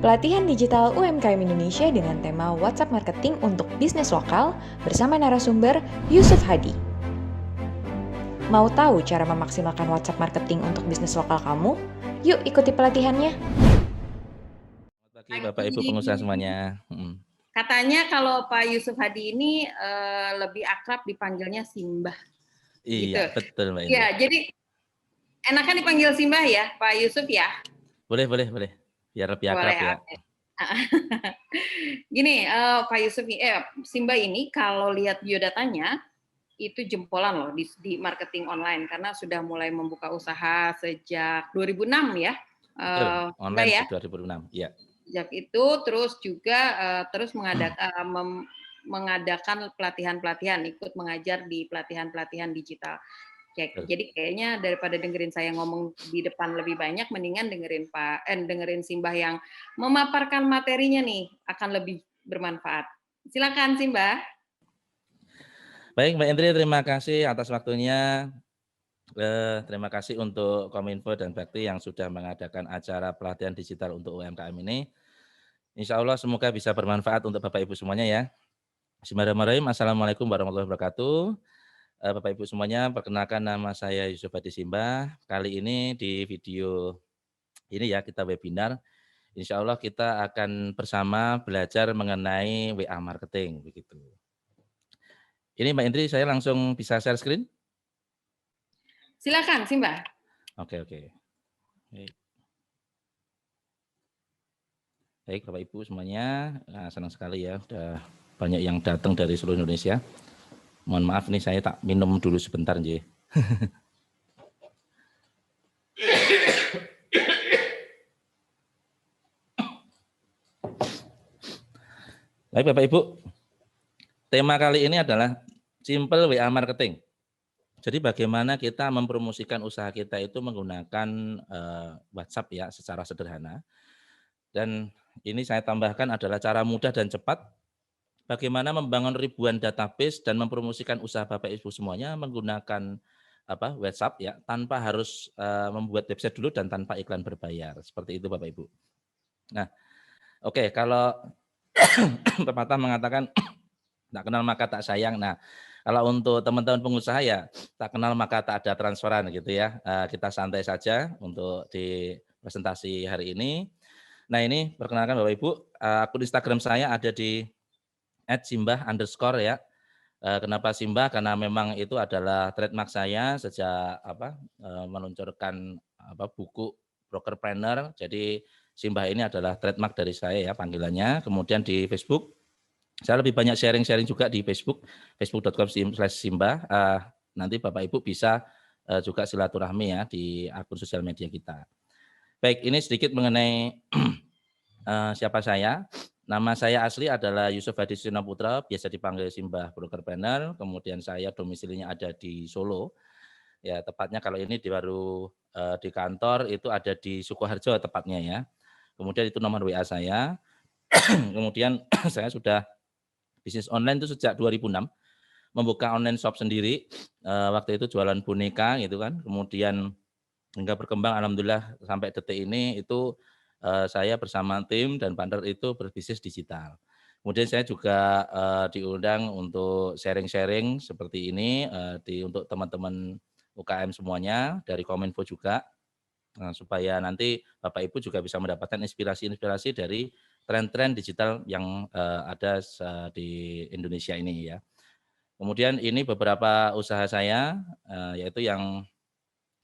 pelatihan digital UMKM Indonesia dengan tema WhatsApp Marketing untuk bisnis lokal bersama narasumber Yusuf Hadi. Mau tahu cara memaksimalkan WhatsApp Marketing untuk bisnis lokal kamu? Yuk ikuti pelatihannya. Selamat pagi Bapak Ibu pengusaha semuanya. Katanya kalau Pak Yusuf Hadi ini lebih akrab dipanggilnya Simbah. Iya, Gitu. betul Mbak Indri. Ya, jadi enakan dipanggil Simbah ya, Pak Yusuf ya? Boleh. Biar lebih akrab ya. Okay. Gini, Pak Yusuf, Simbah ini kalau lihat biodatanya itu jempolan loh di marketing online karena sudah mulai membuka usaha sejak 2006 ya. Betul, online ya? sejak 2006, ya. Sejak itu terus juga terus mengadakan pelatihan-pelatihan, ikut mengajar di pelatihan-pelatihan digital. Jadi kayaknya daripada dengerin saya ngomong di depan lebih banyak, mendingan dengerin Simbah yang memaparkan materinya nih, akan lebih bermanfaat. Silakan Simbah. Baik Mbak Indri, terima kasih atas waktunya. Terima kasih untuk Kominfo dan Bakti yang sudah mengadakan acara pelatihan digital untuk UMKM ini. Insya Allah semoga bisa bermanfaat untuk Bapak Ibu semuanya ya. Bismillahirrahmanirrahim. Assalamualaikum warahmatullahi wabarakatuh. Bapak Ibu semuanya, perkenalkan nama saya Yusuf Hadi Simbah. Kali ini di video ini ya kita webinar. Insya Allah kita akan bersama belajar mengenai WA marketing begitu. Ini Mbak Indri, saya langsung bisa share screen? Silakan Simbah. Oke. Baik Bapak Ibu semuanya, senang sekali ya, udah banyak yang datang dari seluruh Indonesia. Mohon maaf nih saya tak minum dulu sebentar nggih. Baik Bapak Ibu, tema kali ini adalah simple WA marketing. Jadi bagaimana kita mempromosikan usaha kita itu menggunakan WhatsApp ya secara sederhana. Dan ini saya tambahkan adalah cara mudah dan cepat bagaimana membangun ribuan database dan mempromosikan usaha Bapak Ibu semuanya menggunakan WhatsApp ya tanpa harus membuat website dulu dan tanpa iklan berbayar. Seperti itu Bapak Ibu. Nah, oke, kalau pepatah mengatakan tak kenal maka tak sayang. Nah, kalau untuk teman-teman pengusaha ya tak kenal maka tak ada transferan gitu ya. Kita santai saja untuk di presentasi hari ini. Nah ini perkenalkan Bapak Ibu, akun Instagram saya ada di @simbah_ ya. Kenapa Simbah? Karena memang itu adalah trademark saya sejak meluncurkan buku Brokerpreneur. Jadi Simbah ini adalah trademark dari saya ya panggilannya. Kemudian di Facebook saya lebih banyak sharing juga di Facebook, facebook.com/simbah. Nanti Bapak Ibu bisa juga silaturahmi ya di akun sosial media kita. Baik, ini sedikit mengenai siapa saya. Nama saya asli adalah Yusuf Hadi Putra, biasa dipanggil Simbah Brokerpreneur. Kemudian saya domisilinya ada di Solo. Ya, tepatnya kalau ini baru di kantor itu ada di Sukoharjo tepatnya ya. Kemudian itu nomor WA saya. Kemudian saya sudah bisnis online itu sejak 2006, membuka online shop sendiri, waktu itu jualan boneka gitu kan, kemudian hingga berkembang alhamdulillah sampai detik ini itu saya bersama tim dan partner itu berbisnis digital. Kemudian saya juga diundang untuk sharing-sharing seperti ini untuk teman-teman UKM semuanya dari Kominfo juga, supaya nanti Bapak Ibu juga bisa mendapatkan inspirasi-inspirasi dari tren-tren digital yang ada di Indonesia ini ya. Kemudian ini beberapa usaha saya, yaitu yang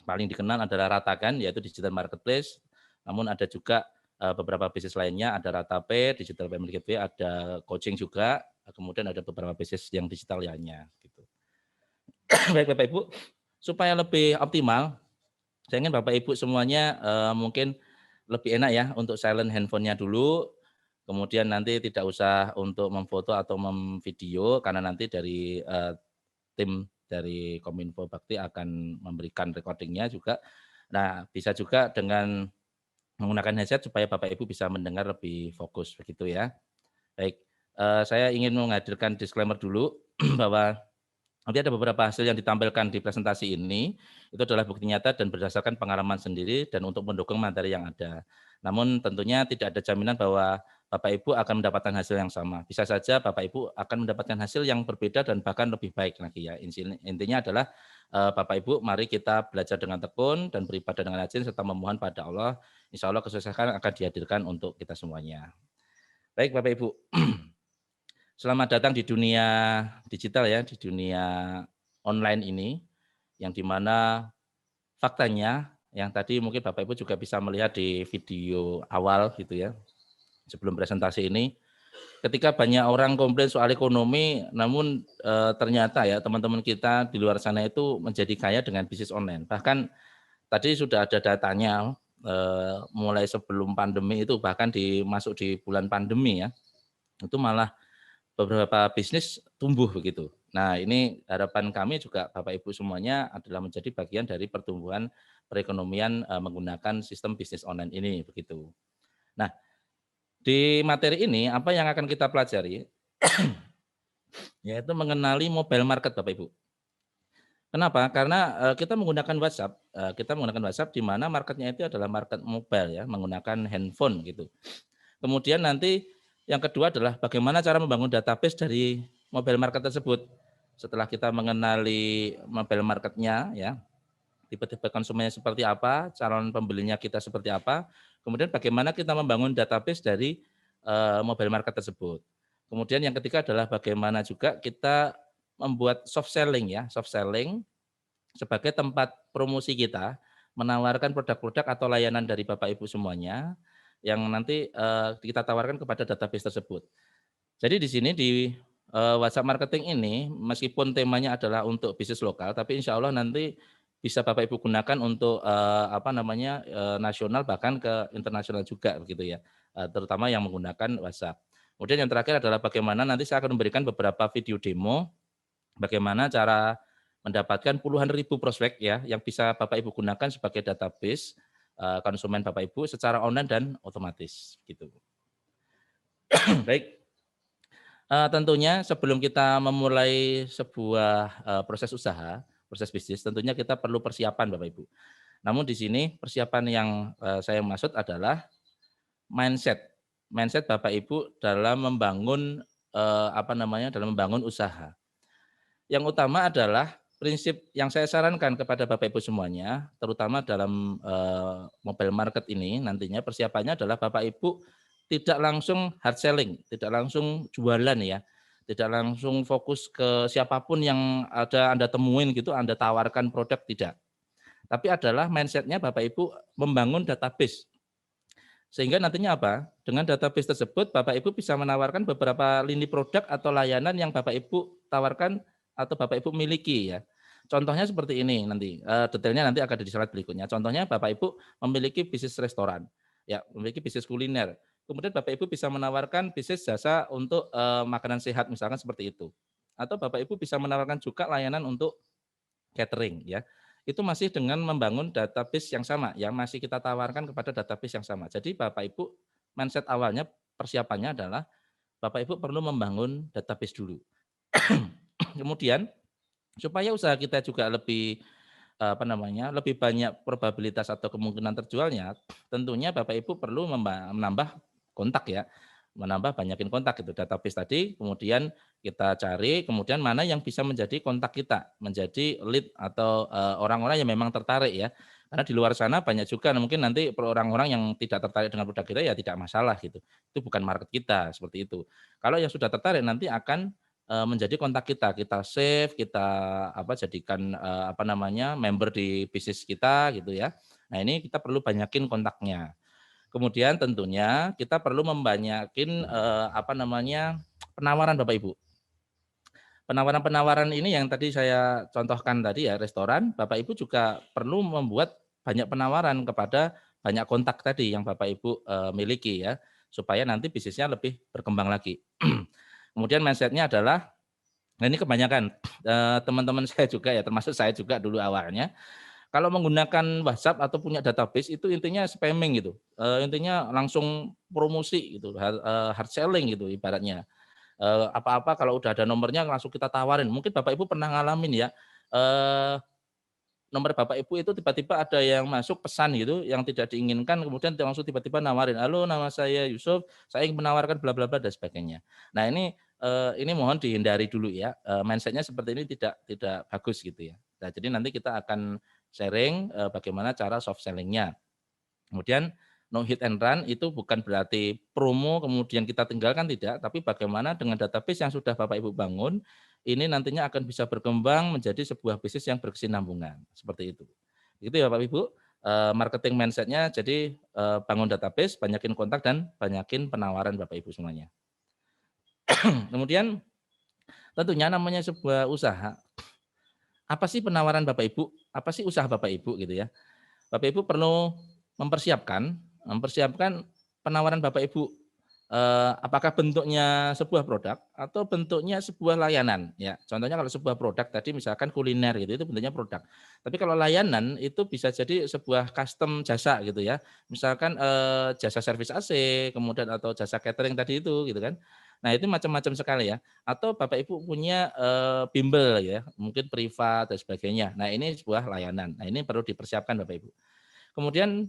paling dikenal adalah Ratakan, yaitu digital marketplace. Namun ada juga beberapa bisnis lainnya, ada Ratape, digital payment gateway, ada coaching juga, kemudian ada beberapa bisnis yang digital lainnya. Gitu. Baik Bapak Ibu, supaya lebih optimal, saya ingin Bapak Ibu semuanya mungkin lebih enak ya untuk silent handphonenya dulu, kemudian nanti tidak usah untuk memfoto atau memvideo karena nanti dari tim dari Kominfo Bakti akan memberikan recordingnya juga. Nah, bisa juga dengan menggunakan headset supaya Bapak Ibu bisa mendengar lebih fokus begitu ya. Baik, saya ingin menghadirkan disclaimer dulu bahwa Nanti ada beberapa hasil yang ditampilkan di presentasi ini, itu adalah bukti nyata dan berdasarkan pengalaman sendiri dan untuk mendukung materi yang ada. Namun tentunya tidak ada jaminan bahwa Bapak Ibu akan mendapatkan hasil yang sama. Bisa saja Bapak Ibu akan mendapatkan hasil yang berbeda dan bahkan lebih baik lagi ya. Intinya adalah Bapak Ibu mari kita belajar dengan tekun dan beribadah dengan rajin serta memohon pada Allah. Insya Allah kesuksesan akan dihadirkan untuk kita semuanya. Baik Bapak Ibu. Selamat datang di dunia digital ya, di dunia online ini, yang dimana faktanya, yang tadi mungkin Bapak Ibu juga bisa melihat di video awal gitu ya, sebelum presentasi ini, ketika banyak orang komplain soal ekonomi, namun ternyata ya teman-teman kita di luar sana itu menjadi kaya dengan bisnis online. Bahkan tadi sudah ada datanya, mulai sebelum pandemi itu bahkan masuk di bulan pandemi ya, itu malah beberapa bisnis tumbuh begitu. Nah, ini harapan kami juga Bapak Ibu semuanya adalah menjadi bagian dari pertumbuhan perekonomian menggunakan sistem bisnis online ini begitu. Nah, di materi ini apa yang akan kita pelajari yaitu mengenali mobile market Bapak Ibu. Kenapa? Karena kita menggunakan WhatsApp di mana marketnya itu adalah market mobile ya, menggunakan handphone gitu. Kemudian nanti yang kedua adalah bagaimana cara membangun database dari mobile market tersebut. Setelah kita mengenali mobile marketnya ya, tipe-tipe konsumennya seperti apa, calon pembelinya kita seperti apa, kemudian bagaimana kita membangun database dari mobile market tersebut. Kemudian yang ketiga adalah bagaimana juga kita membuat soft selling ya, soft selling sebagai tempat promosi kita, menawarkan produk-produk atau layanan dari Bapak Ibu semuanya yang nanti kita tawarkan kepada database tersebut. Jadi di sini di WhatsApp marketing ini meskipun temanya adalah untuk bisnis lokal, tapi insya Allah nanti bisa Bapak Ibu gunakan untuk nasional bahkan ke internasional juga begitu ya, terutama yang menggunakan WhatsApp. Kemudian yang terakhir adalah bagaimana nanti saya akan memberikan beberapa video demo bagaimana cara mendapatkan puluhan ribu prospek ya yang bisa Bapak Ibu gunakan sebagai database konsumen Bapak Ibu secara online dan otomatis gitu. Baik, tentunya sebelum kita memulai sebuah proses usaha, proses bisnis, tentunya kita perlu persiapan Bapak Ibu. Namun di sini persiapan yang saya maksud adalah mindset, mindset Bapak Ibu dalam membangun dalam membangun usaha. Yang utama adalah prinsip yang saya sarankan kepada Bapak Ibu semuanya, terutama dalam mobile market ini nantinya persiapannya adalah Bapak Ibu tidak langsung hard selling, tidak langsung jualan ya, tidak langsung fokus ke siapapun yang ada Anda temuin gitu, Anda tawarkan produk, tidak. Tapi adalah mindsetnya Bapak Ibu membangun database. Sehingga nantinya apa? Dengan database tersebut Bapak Ibu bisa menawarkan beberapa lini produk atau layanan yang Bapak Ibu tawarkan atau Bapak Ibu miliki ya. Contohnya seperti ini nanti, detailnya nanti akan ada di slide berikutnya. Contohnya Bapak Ibu memiliki bisnis restoran, ya memiliki bisnis kuliner. Kemudian Bapak Ibu bisa menawarkan bisnis jasa untuk makanan sehat misalkan seperti itu. Atau Bapak Ibu bisa menawarkan juga layanan untuk catering ya. Itu masih dengan membangun database yang sama, yang masih kita tawarkan kepada database yang sama. Jadi Bapak Ibu mindset awalnya persiapannya adalah Bapak Ibu perlu membangun database dulu. Kemudian supaya usaha kita juga lebih lebih banyak probabilitas atau kemungkinan terjualnya, tentunya Bapak Ibu perlu menambah kontak ya, menambah banyakin kontak gitu database tadi, kemudian kita cari, kemudian mana yang bisa menjadi kontak kita, menjadi lead atau orang-orang yang memang tertarik ya. Karena di luar sana banyak juga mungkin nanti orang-orang yang tidak tertarik dengan produk kita ya tidak masalah gitu. Itu bukan market kita seperti itu. Kalau yang sudah tertarik nanti akan menjadi kontak kita, kita save, kita jadikan member di bisnis kita gitu ya. Nah ini kita perlu banyakin kontaknya. Kemudian tentunya kita perlu membanyakin penawaran Bapak Ibu. Penawaran-penawaran ini yang tadi saya contohkan tadi ya restoran, Bapak Ibu juga perlu membuat banyak penawaran kepada banyak kontak tadi yang Bapak Ibu miliki ya, supaya nanti bisnisnya lebih berkembang lagi. Kemudian mindset-nya adalah, nah ini kebanyakan teman-teman saya juga ya, termasuk saya juga dulu awalnya, kalau menggunakan WhatsApp atau punya database itu intinya spamming gitu, intinya langsung promosi gitu, hard selling gitu ibaratnya. Apa-apa kalau udah ada nomornya langsung kita tawarin. Mungkin Bapak Ibu pernah ngalamin ya, eee nomor Bapak Ibu itu tiba-tiba ada yang masuk pesan gitu, yang tidak diinginkan, kemudian langsung tiba-tiba nawarin, "Halo, nama saya Yusuf, saya ingin menawarkan bla bla bla," dan sebagainya. Nah ini mohon dihindari dulu ya, mindset-nya seperti ini tidak bagus gitu ya. Nah jadi nanti kita akan sharing, bagaimana cara soft selling-nya. Kemudian no hit and run itu bukan berarti promo kemudian kita tinggalkan, tidak, tapi bagaimana dengan database yang sudah Bapak Ibu bangun, ini nantinya akan bisa berkembang menjadi sebuah bisnis yang berkesinambungan, seperti itu. Itu ya Bapak Ibu, marketing mindset-nya jadi, bangun database, banyakin kontak dan banyakin penawaran Bapak Ibu semuanya. Kemudian tentunya namanya sebuah usaha, apa sih penawaran Bapak Ibu, apa sih usaha Bapak Ibu gitu ya. Bapak Ibu perlu mempersiapkan mempersiapkan penawaran Bapak Ibu, apakah bentuknya sebuah produk atau bentuknya sebuah layanan ya. Contohnya kalau sebuah produk tadi misalkan kuliner gitu, itu bentuknya produk. Tapi kalau layanan itu bisa jadi sebuah custom jasa gitu ya. Misalkan, jasa servis AC, kemudian atau jasa catering tadi itu gitu kan. Nah itu macam-macam sekali ya. Atau Bapak Ibu punya, bimbel ya, mungkin privat dan sebagainya. Nah ini sebuah layanan. Nah ini perlu dipersiapkan Bapak Ibu. Kemudian,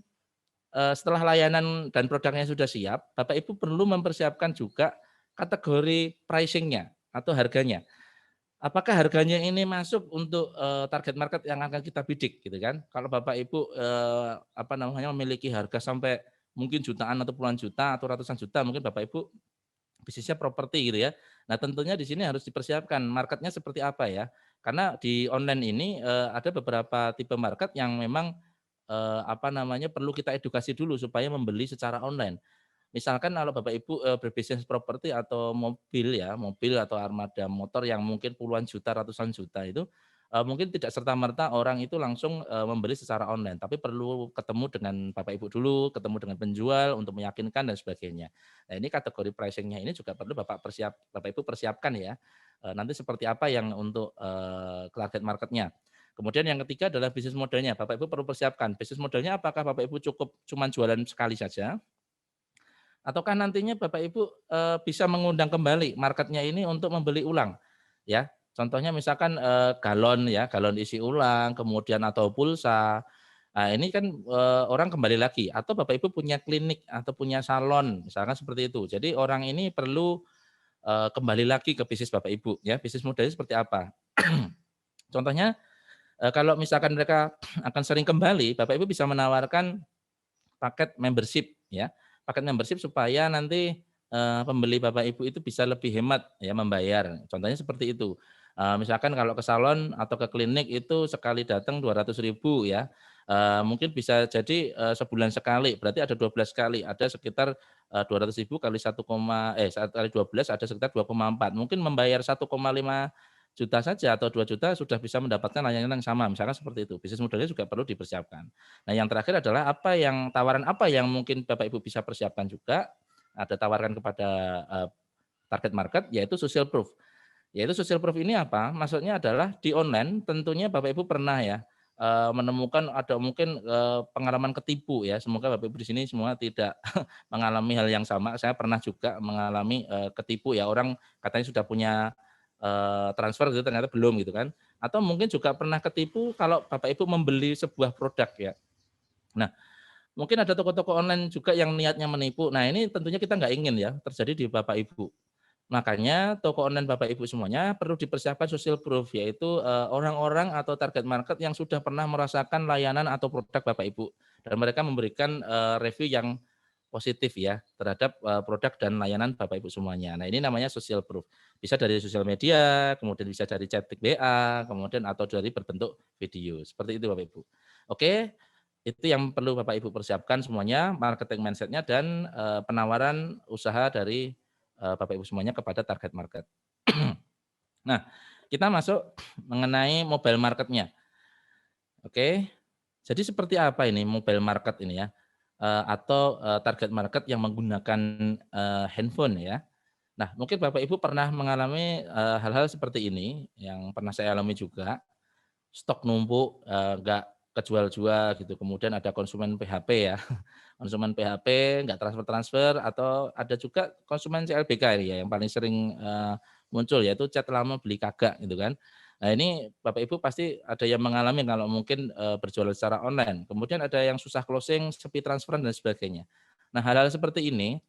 setelah layanan dan produknya sudah siap, Bapak Ibu perlu mempersiapkan juga kategori pricing-nya atau harganya. Apakah harganya ini masuk untuk, target market yang akan kita bidik gitu kan. Kalau Bapak Ibu, apa namanya, memiliki harga sampai mungkin jutaan atau puluhan juta atau ratusan juta, mungkin Bapak Ibu bisnisnya properti gitu ya. Nah tentunya di sini harus dipersiapkan marketnya seperti apa ya. Karena di online ini, ada beberapa tipe market yang memang, apa namanya, perlu kita edukasi dulu supaya membeli secara online. Misalkan kalau Bapak Ibu, berbisnis properti atau mobil ya, mobil atau armada motor yang mungkin puluhan juta, ratusan juta itu, mungkin tidak serta-merta orang itu langsung, membeli secara online, tapi perlu ketemu dengan Bapak Ibu dulu, ketemu dengan penjual untuk meyakinkan dan sebagainya. Nah ini kategori pricing-nya ini juga perlu Bapak Ibu persiapkan ya, nanti seperti apa yang untuk, target market-nya. Kemudian yang ketiga adalah bisnis modelnya, Bapak Ibu perlu persiapkan, bisnis modelnya apakah Bapak Ibu cukup cuman jualan sekali saja ataukah nantinya Bapak Ibu, bisa mengundang kembali marketnya ini untuk membeli ulang, ya. Contohnya misalkan, galon ya, galon isi ulang, kemudian atau pulsa. Nah ini kan, orang kembali lagi atau Bapak Ibu punya klinik atau punya salon, misalkan seperti itu. Jadi orang ini perlu, kembali lagi ke bisnis Bapak Ibu ya, bisnis modelnya seperti apa. Contohnya, kalau misalkan mereka akan sering kembali, Bapak Ibu bisa menawarkan paket membership ya, paket membership supaya nanti, pembeli Bapak Ibu itu bisa lebih hemat ya membayar, contohnya seperti itu. Misalkan kalau ke salon atau ke klinik itu sekali datang 200.000 ya, mungkin bisa jadi, sebulan sekali, berarti ada 12 kali, ada sekitar, 200.000 kali 12 ada sekitar 2,4, mungkin membayar 1,5 juta saja atau 2 juta sudah bisa mendapatkan layanan yang sama, misalkan seperti itu. Bisnis modelnya juga perlu dipersiapkan. Nah, yang terakhir adalah tawaran apa yang mungkin Bapak Ibu bisa persiapkan juga, ada tawarkan kepada, target market yaitu social proof. Yaitu social proof ini apa? Maksudnya adalah di online tentunya Bapak Ibu pernah ya, menemukan ada mungkin, pengalaman ketipu ya, semoga Bapak Ibu di sini semua tidak mengalami hal yang sama. Saya pernah juga mengalami, ketipu ya, orang katanya sudah punya, transfer gitu ternyata belum gitu kan. Atau mungkin juga pernah ketipu kalau Bapak Ibu membeli sebuah produk ya. Nah, mungkin ada toko-toko online juga yang niatnya menipu. Nah, ini tentunya kita nggak ingin ya terjadi di Bapak Ibu. Makanya toko online Bapak Ibu semuanya perlu dipersiapkan social proof, yaitu, orang-orang atau target market yang sudah pernah merasakan layanan atau produk Bapak Ibu dan mereka memberikan, review yang positif ya terhadap, produk dan layanan Bapak Ibu semuanya. Nah, ini namanya social proof. Bisa dari sosial media, kemudian bisa dari chatting WA, kemudian atau dari berbentuk video, seperti itu Bapak Ibu. Oke, itu yang perlu Bapak Ibu persiapkan semuanya, marketing mindset-nya dan, penawaran usaha dari, Bapak Ibu semuanya kepada target market. Nah, kita masuk mengenai mobile market-nya. Oke, jadi seperti apa ini mobile market ini ya, atau, target market yang menggunakan, handphone ya. Nah, mungkin Bapak Ibu pernah mengalami, hal-hal seperti ini yang pernah saya alami juga, stok numpuk, nggak kejual-jual gitu. Kemudian ada konsumen PHP ya, konsumen PHP nggak transfer-transfer, atau ada juga konsumen CLBK ini ya yang paling sering muncul, yaitu chat lama beli kagak gitu kan. Nah ini Bapak Ibu pasti ada yang mengalami kalau mungkin berjualan secara online. Kemudian ada yang susah closing, sepi transferan dan sebagainya. Nah hal-hal seperti ini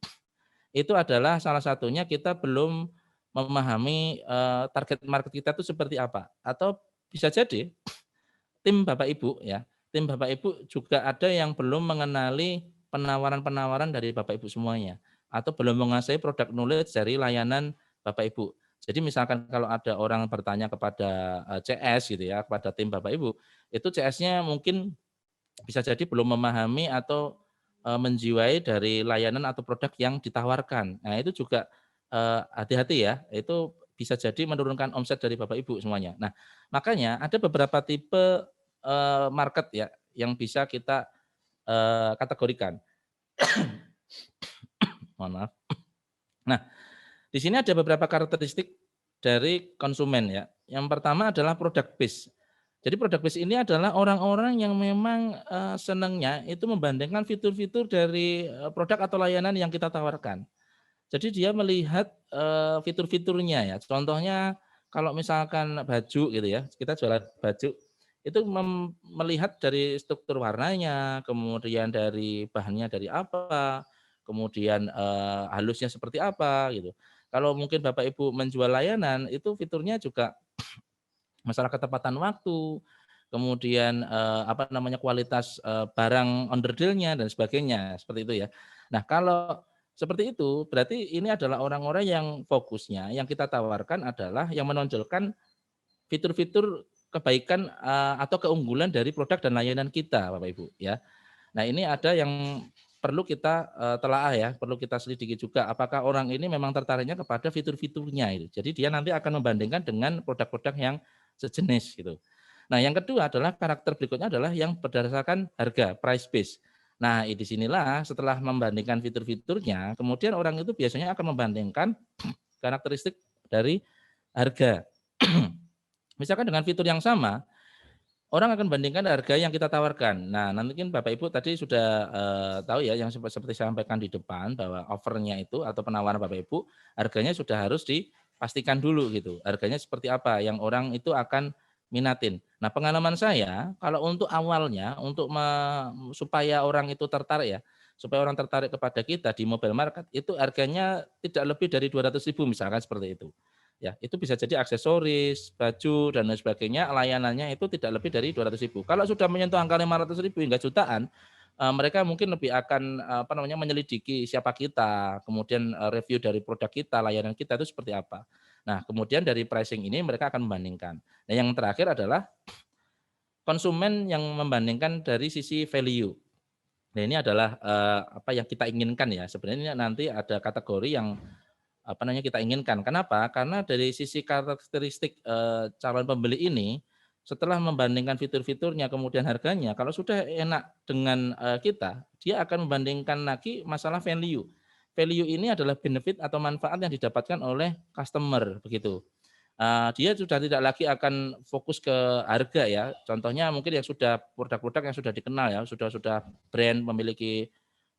itu adalah salah satunya kita belum memahami target market kita itu seperti apa. Atau bisa jadi tim Bapak Ibu ya, tim Bapak Ibu juga ada yang belum mengenali penawaran-penawaran dari Bapak Ibu semuanya, atau belum menguasai product knowledge dari layanan Bapak Ibu. Jadi misalkan kalau ada orang bertanya kepada CS gitu ya, kepada tim Bapak Ibu, itu CS-nya mungkin bisa jadi belum memahami atau menjiwai dari layanan atau produk yang ditawarkan. Nah itu juga hati-hati ya, itu bisa jadi menurunkan omset dari Bapak Ibu semuanya. Nah makanya ada beberapa tipe market ya yang bisa kita kategorikan. Mohon maaf. Nah di sini ada beberapa karakteristik dari konsumen ya. Yang pertama adalah product base. Jadi product base ini adalah orang-orang yang memang senangnya itu membandingkan fitur-fitur dari produk atau layanan yang kita tawarkan. Jadi dia melihat fitur-fiturnya ya. Contohnya kalau misalkan baju gitu ya, kita jualan baju itu melihat dari struktur warnanya, kemudian dari bahannya dari apa, kemudian halusnya seperti apa gitu. Kalau mungkin Bapak Ibu menjual layanan itu fiturnya juga masalah ketepatan waktu, kemudian apa namanya kualitas barang onderdilnya dan sebagainya, seperti itu ya. Nah, kalau seperti itu berarti ini adalah orang-orang yang fokusnya yang kita tawarkan adalah yang menonjolkan fitur-fitur kebaikan atau keunggulan dari produk dan layanan kita, Bapak Ibu ya. Nah, ini ada yang perlu kita telaah ya, perlu kita selidiki juga apakah orang ini memang tertariknya kepada fitur-fiturnya itu. Jadi dia nanti akan membandingkan dengan produk-produk yang sejenis gitu. Nah, yang kedua adalah karakter berikutnya adalah yang berdasarkan harga, price base. Nah, di sinilah setelah membandingkan fitur-fiturnya, kemudian orang itu biasanya akan membandingkan karakteristik dari harga. Misalkan dengan fitur yang sama, orang akan bandingkan harga yang kita tawarkan. Nah, nanti kan Bapak Ibu tadi sudah tahu ya yang seperti saya sampaikan di depan bahwa offernya itu atau penawaran Bapak Ibu harganya sudah harus dipastikan dulu gitu. Harganya seperti apa yang orang itu akan minatin. Nah, pengalaman saya kalau untuk awalnya untuk supaya orang itu tertarik ya, supaya orang tertarik kepada kita di mobile market itu harganya tidak lebih dari 200.000 misalkan seperti itu. Ya, itu bisa jadi aksesoris, baju dan lain sebagainya, layanannya itu tidak lebih dari 200.000. Kalau sudah menyentuh angka 500.000 hingga jutaan, mereka mungkin lebih akan apa namanya menyelidiki siapa kita, kemudian review dari produk kita, layanan kita itu seperti apa. Nah, kemudian dari pricing ini mereka akan membandingkan. Nah, yang terakhir adalah konsumen yang membandingkan dari sisi value. Nah, ini adalah apa yang kita inginkan ya. Sebenarnya nanti ada kategori yang apa namanya kita inginkan. Kenapa? Karena dari sisi karakteristik calon pembeli ini setelah membandingkan fitur-fiturnya kemudian harganya, kalau sudah enak dengan kita, dia akan membandingkan lagi masalah value. Value ini adalah benefit atau manfaat yang didapatkan oleh customer begitu. Dia sudah tidak lagi akan fokus ke harga ya. Contohnya mungkin yang sudah produk-produk yang sudah dikenal ya, sudah brand memiliki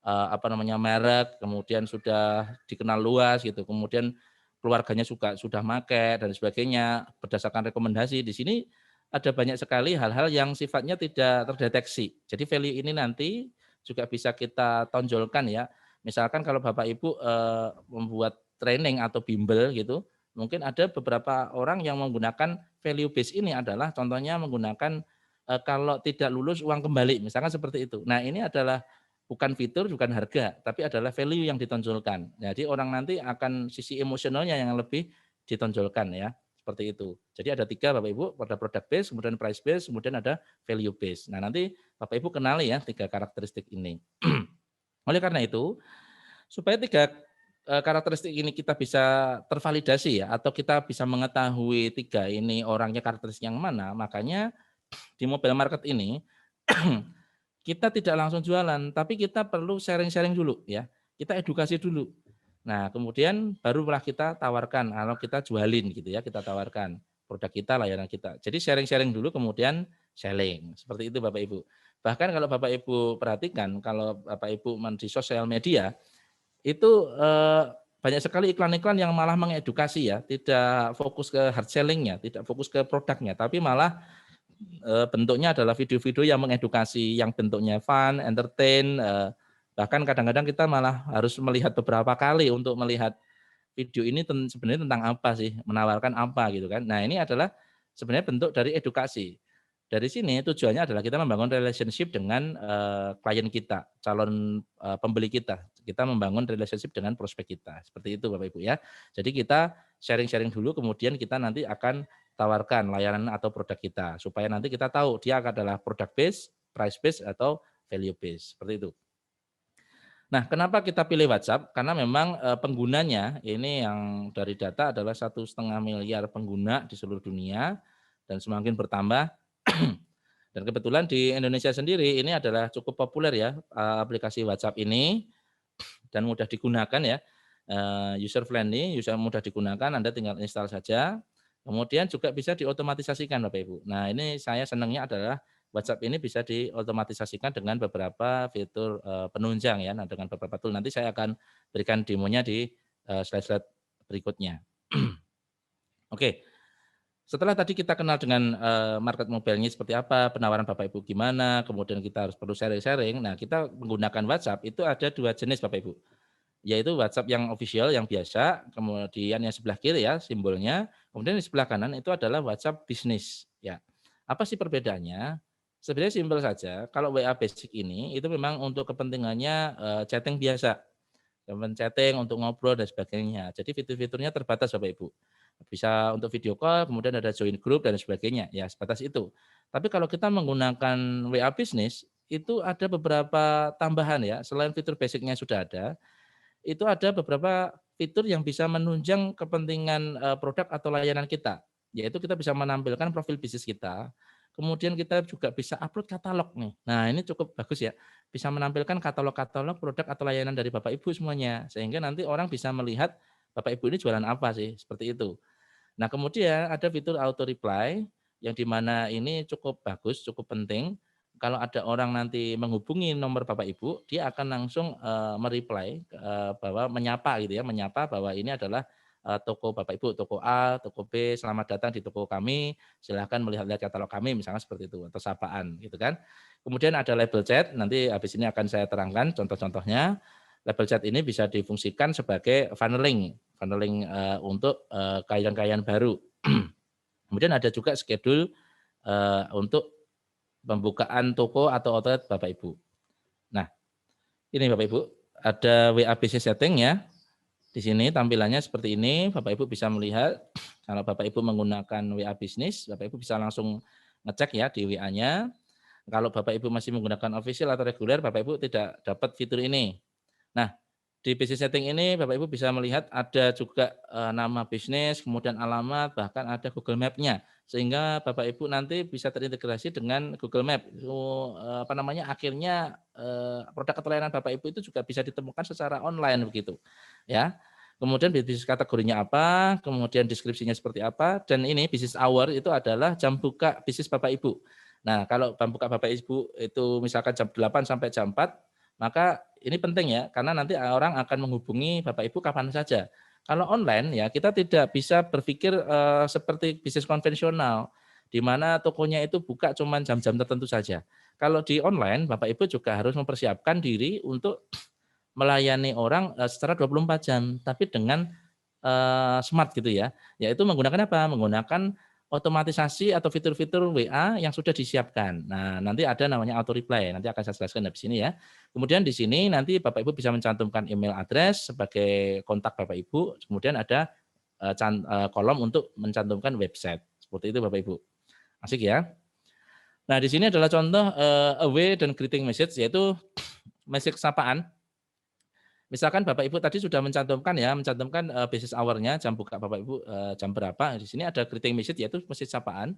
apa namanya merek, kemudian sudah dikenal luas gitu, kemudian keluarganya juga sudah make dan sebagainya berdasarkan rekomendasi. Di sini ada banyak sekali hal-hal yang sifatnya tidak terdeteksi. Jadi value ini nanti juga bisa kita tonjolkan ya. Misalkan kalau Bapak Ibu membuat training atau bimbel gitu, mungkin ada beberapa orang yang menggunakan value base ini adalah contohnya menggunakan kalau tidak lulus uang kembali, misalkan seperti itu. Nah, ini adalah bukan fitur, bukan harga, tapi adalah value yang ditonjolkan. Jadi orang nanti akan sisi emosionalnya yang lebih ditonjolkan ya, seperti itu. Jadi ada 3 Bapak Ibu, ada product base, kemudian price base, kemudian ada value base. Nah nanti Bapak Ibu kenali ya 3 karakteristik ini. Oleh karena itu, supaya 3 karakteristik ini kita bisa tervalidasi ya, atau kita bisa mengetahui 3 ini orangnya karakteristik yang mana, makanya di mobile market ini kita tidak langsung jualan, tapi kita perlu sharing-sharing dulu ya. Kita edukasi dulu. Nah, kemudian barulah kita tawarkan, kalau kita jualin gitu ya, kita tawarkan produk kita, layanan kita. Jadi sharing-sharing dulu, kemudian selling. Seperti itu Bapak Ibu. Bahkan kalau Bapak Ibu perhatikan, kalau Bapak Ibu di sosial media, itu banyak sekali iklan-iklan yang malah mengedukasi ya, tidak fokus ke hard selling-nya, tidak fokus ke produknya, tapi malah bentuknya adalah video-video yang mengedukasi, yang bentuknya fun, entertain, bahkan kadang-kadang kita malah harus melihat beberapa kali untuk melihat video ini sebenarnya tentang apa sih, menawarkan apa gitu kan. Nah, ini adalah sebenarnya bentuk dari edukasi. Dari sini tujuannya adalah kita membangun relationship dengan klien kita, calon pembeli kita. Kita membangun relationship dengan prospek kita. Seperti itu Bapak Ibu ya. Jadi kita sharing-sharing dulu, kemudian kita nanti akan tawarkan layanan atau produk kita supaya nanti kita tahu dia adalah product based, price based atau value based. Seperti itu. Nah, kenapa kita pilih WhatsApp? Karena memang penggunanya ini yang dari data adalah 1,5 miliar pengguna di seluruh dunia dan semakin bertambah. Dan kebetulan di Indonesia sendiri ini adalah cukup populer ya aplikasi WhatsApp ini dan mudah digunakan ya. User friendly, user mudah digunakan, Anda tinggal install saja. Kemudian juga bisa diotomatisasikan Bapak Ibu. Nah, ini saya senangnya adalah WhatsApp ini bisa diotomatisasikan dengan beberapa fitur penunjang ya. Nah, dengan beberapa tool nanti saya akan berikan demonya di slide-slide berikutnya. Oke. Setelah tadi kita kenal dengan market mobile-nya seperti apa, penawaran Bapak Ibu gimana, kemudian kita harus perlu sharing-sharing. Nah, kita menggunakan WhatsApp itu ada 2 jenis Bapak Ibu. Yaitu WhatsApp yang official, yang biasa, kemudian yang sebelah kiri ya simbolnya, kemudian di sebelah kanan itu adalah WhatsApp bisnis ya. Apa sih perbedaannya? Sebenarnya simpel saja, kalau WA Basic ini itu memang untuk kepentingannya chatting biasa, teman chatting untuk ngobrol dan sebagainya. Jadi fitur-fiturnya terbatas Bapak Ibu. Bisa untuk video call, kemudian ada join grup dan sebagainya, ya sebatas itu. Tapi kalau kita menggunakan WA Business, itu ada beberapa tambahan ya, selain fitur basicnya sudah ada, itu ada beberapa fitur yang bisa menunjang kepentingan produk atau layanan kita. Yaitu kita bisa menampilkan profil bisnis kita, kemudian kita juga bisa upload katalog nih. Nah ini cukup bagus ya, bisa menampilkan katalog-katalog produk atau layanan dari Bapak Ibu semuanya, sehingga nanti orang bisa melihat Bapak Ibu ini jualan apa sih, seperti itu. Nah, kemudian ada fitur auto reply yang di mana ini cukup bagus, cukup penting. Kalau ada orang nanti menghubungi nomor Bapak Ibu, dia akan langsung mereply bahwa menyapa gitu ya, menyapa bahwa ini adalah toko Bapak Ibu, toko A, toko B, selamat datang di toko kami, silahkan melihat-lihat katalog kami, misalnya seperti itu, atau sapaan gitu kan. Kemudian ada label chat, nanti habis ini akan saya terangkan contoh-contohnya. Label chat ini bisa difungsikan sebagai funneling untuk klien-klien baru. Kemudian ada juga schedule untuk pembukaan toko atau outlet Bapak Ibu. Nah, ini Bapak Ibu, ada WA Business setting ya. Di sini tampilannya seperti ini, Bapak Ibu bisa melihat kalau Bapak Ibu menggunakan WA Business, Bapak Ibu bisa langsung ngecek ya di WA-nya. Kalau Bapak Ibu masih menggunakan official atau reguler, Bapak Ibu tidak dapat fitur ini. Nah, di bisnis setting ini Bapak Ibu bisa melihat ada juga nama bisnis, kemudian alamat, bahkan ada Google Map-nya. Sehingga Bapak Ibu nanti bisa terintegrasi dengan Google Map. Akhirnya produk atau layanan Bapak Ibu itu juga bisa ditemukan secara online begitu. Ya. Kemudian bisnis kategorinya apa, kemudian deskripsinya seperti apa, dan ini bisnis hour itu adalah jam buka bisnis Bapak Ibu. Nah, kalau jam buka Bapak Ibu itu misalkan jam 8 sampai jam 4, maka ini penting ya, karena nanti orang akan menghubungi Bapak Ibu kapan saja. Kalau online ya kita tidak bisa berpikir seperti bisnis konvensional, di mana tokonya itu buka cuma jam-jam tertentu saja. Kalau di online, Bapak Ibu juga harus mempersiapkan diri untuk melayani orang secara 24 jam, tapi dengan smart gitu ya. Yaitu menggunakan apa? Menggunakan otomatisasi atau fitur-fitur WA yang sudah disiapkan. Nah, nanti ada namanya auto reply, nanti akan saya jelaskan di sini ya. Kemudian di sini nanti Bapak Ibu bisa mencantumkan email address sebagai kontak Bapak Ibu, kemudian ada kolom untuk mencantumkan website. Seperti itu Bapak Ibu. Asik ya. Nah, di sini adalah contoh away dan greeting message, yaitu message sapaan. Misalkan Bapak Ibu tadi sudah mencantumkan business hour-nya, jam buka Bapak Ibu jam berapa. Di sini ada greeting message yaitu message sapaan.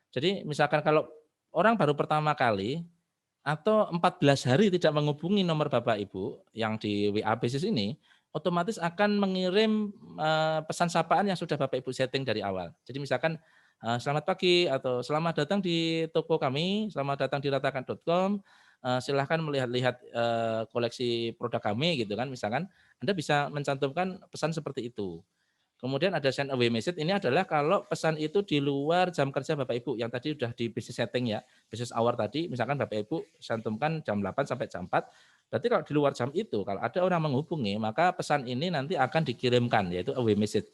Jadi misalkan kalau orang baru pertama kali atau 14 hari tidak menghubungi nomor Bapak Ibu yang di WA Business ini, otomatis akan mengirim pesan sapaan yang sudah Bapak Ibu setting dari awal. Jadi misalkan Selamat pagi atau selamat datang di toko kami, selamat datang di ratakan.com, silahkan melihat-lihat, koleksi produk kami gitu kan misalkan, Anda bisa mencantumkan pesan seperti itu. Kemudian ada send away message, ini adalah kalau pesan itu di luar jam kerja Bapak Ibu yang tadi sudah di business setting ya, business hour tadi misalkan Bapak Ibu cantumkan jam 8 sampai jam 4, berarti kalau di luar jam itu kalau ada orang menghubungi maka pesan ini nanti akan dikirimkan yaitu away message.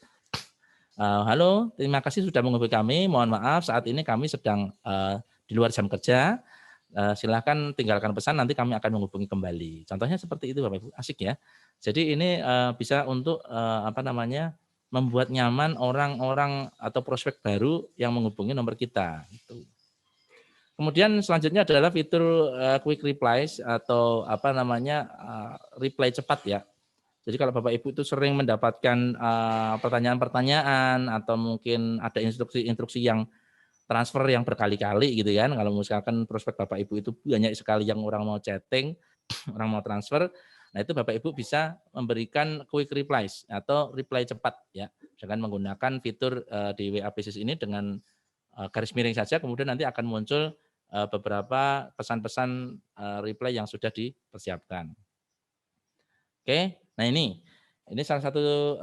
Halo, terima kasih sudah menghubungi kami. Mohon maaf saat ini kami sedang di luar jam kerja. Silakan tinggalkan pesan nanti kami akan menghubungi kembali. Contohnya seperti itu Bapak Ibu, asik ya. Jadi ini bisa untuk apa namanya membuat nyaman orang-orang atau prospek baru yang menghubungi nomor kita. Gitu. Kemudian selanjutnya adalah fitur quick replies atau apa namanya reply cepat ya. Jadi kalau Bapak Ibu itu sering mendapatkan pertanyaan-pertanyaan atau mungkin ada instruksi-instruksi yang transfer yang berkali-kali gitu kan. Kalau misalkan prospek Bapak Ibu itu banyak sekali yang orang mau chatting, orang mau transfer, nah itu Bapak Ibu bisa memberikan quick replies atau reply cepat ya. Dengan menggunakan fitur di WA Business ini dengan garis miring saja kemudian nanti akan muncul beberapa pesan-pesan reply yang sudah dipersiapkan. Oke, nah ini salah satu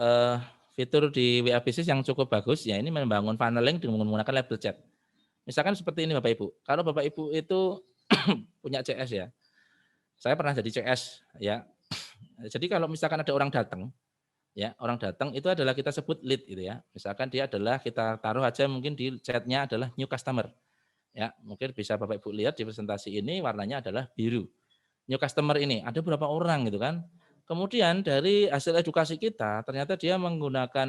fitur di WA Business yang cukup bagus ya. Ini membangun funneling dengan menggunakan label chat. Misalkan seperti ini Bapak Ibu. Kalau Bapak Ibu itu punya CS ya. Saya pernah jadi CS ya. Jadi kalau misalkan ada orang datang ya, orang datang itu adalah kita sebut lead gitu ya. Misalkan dia adalah kita taruh aja mungkin di chatnya adalah new customer. Ya, mungkin bisa Bapak Ibu lihat di presentasi ini warnanya adalah biru. New customer ini ada berapa orang gitu kan. Kemudian dari hasil edukasi kita ternyata dia menggunakan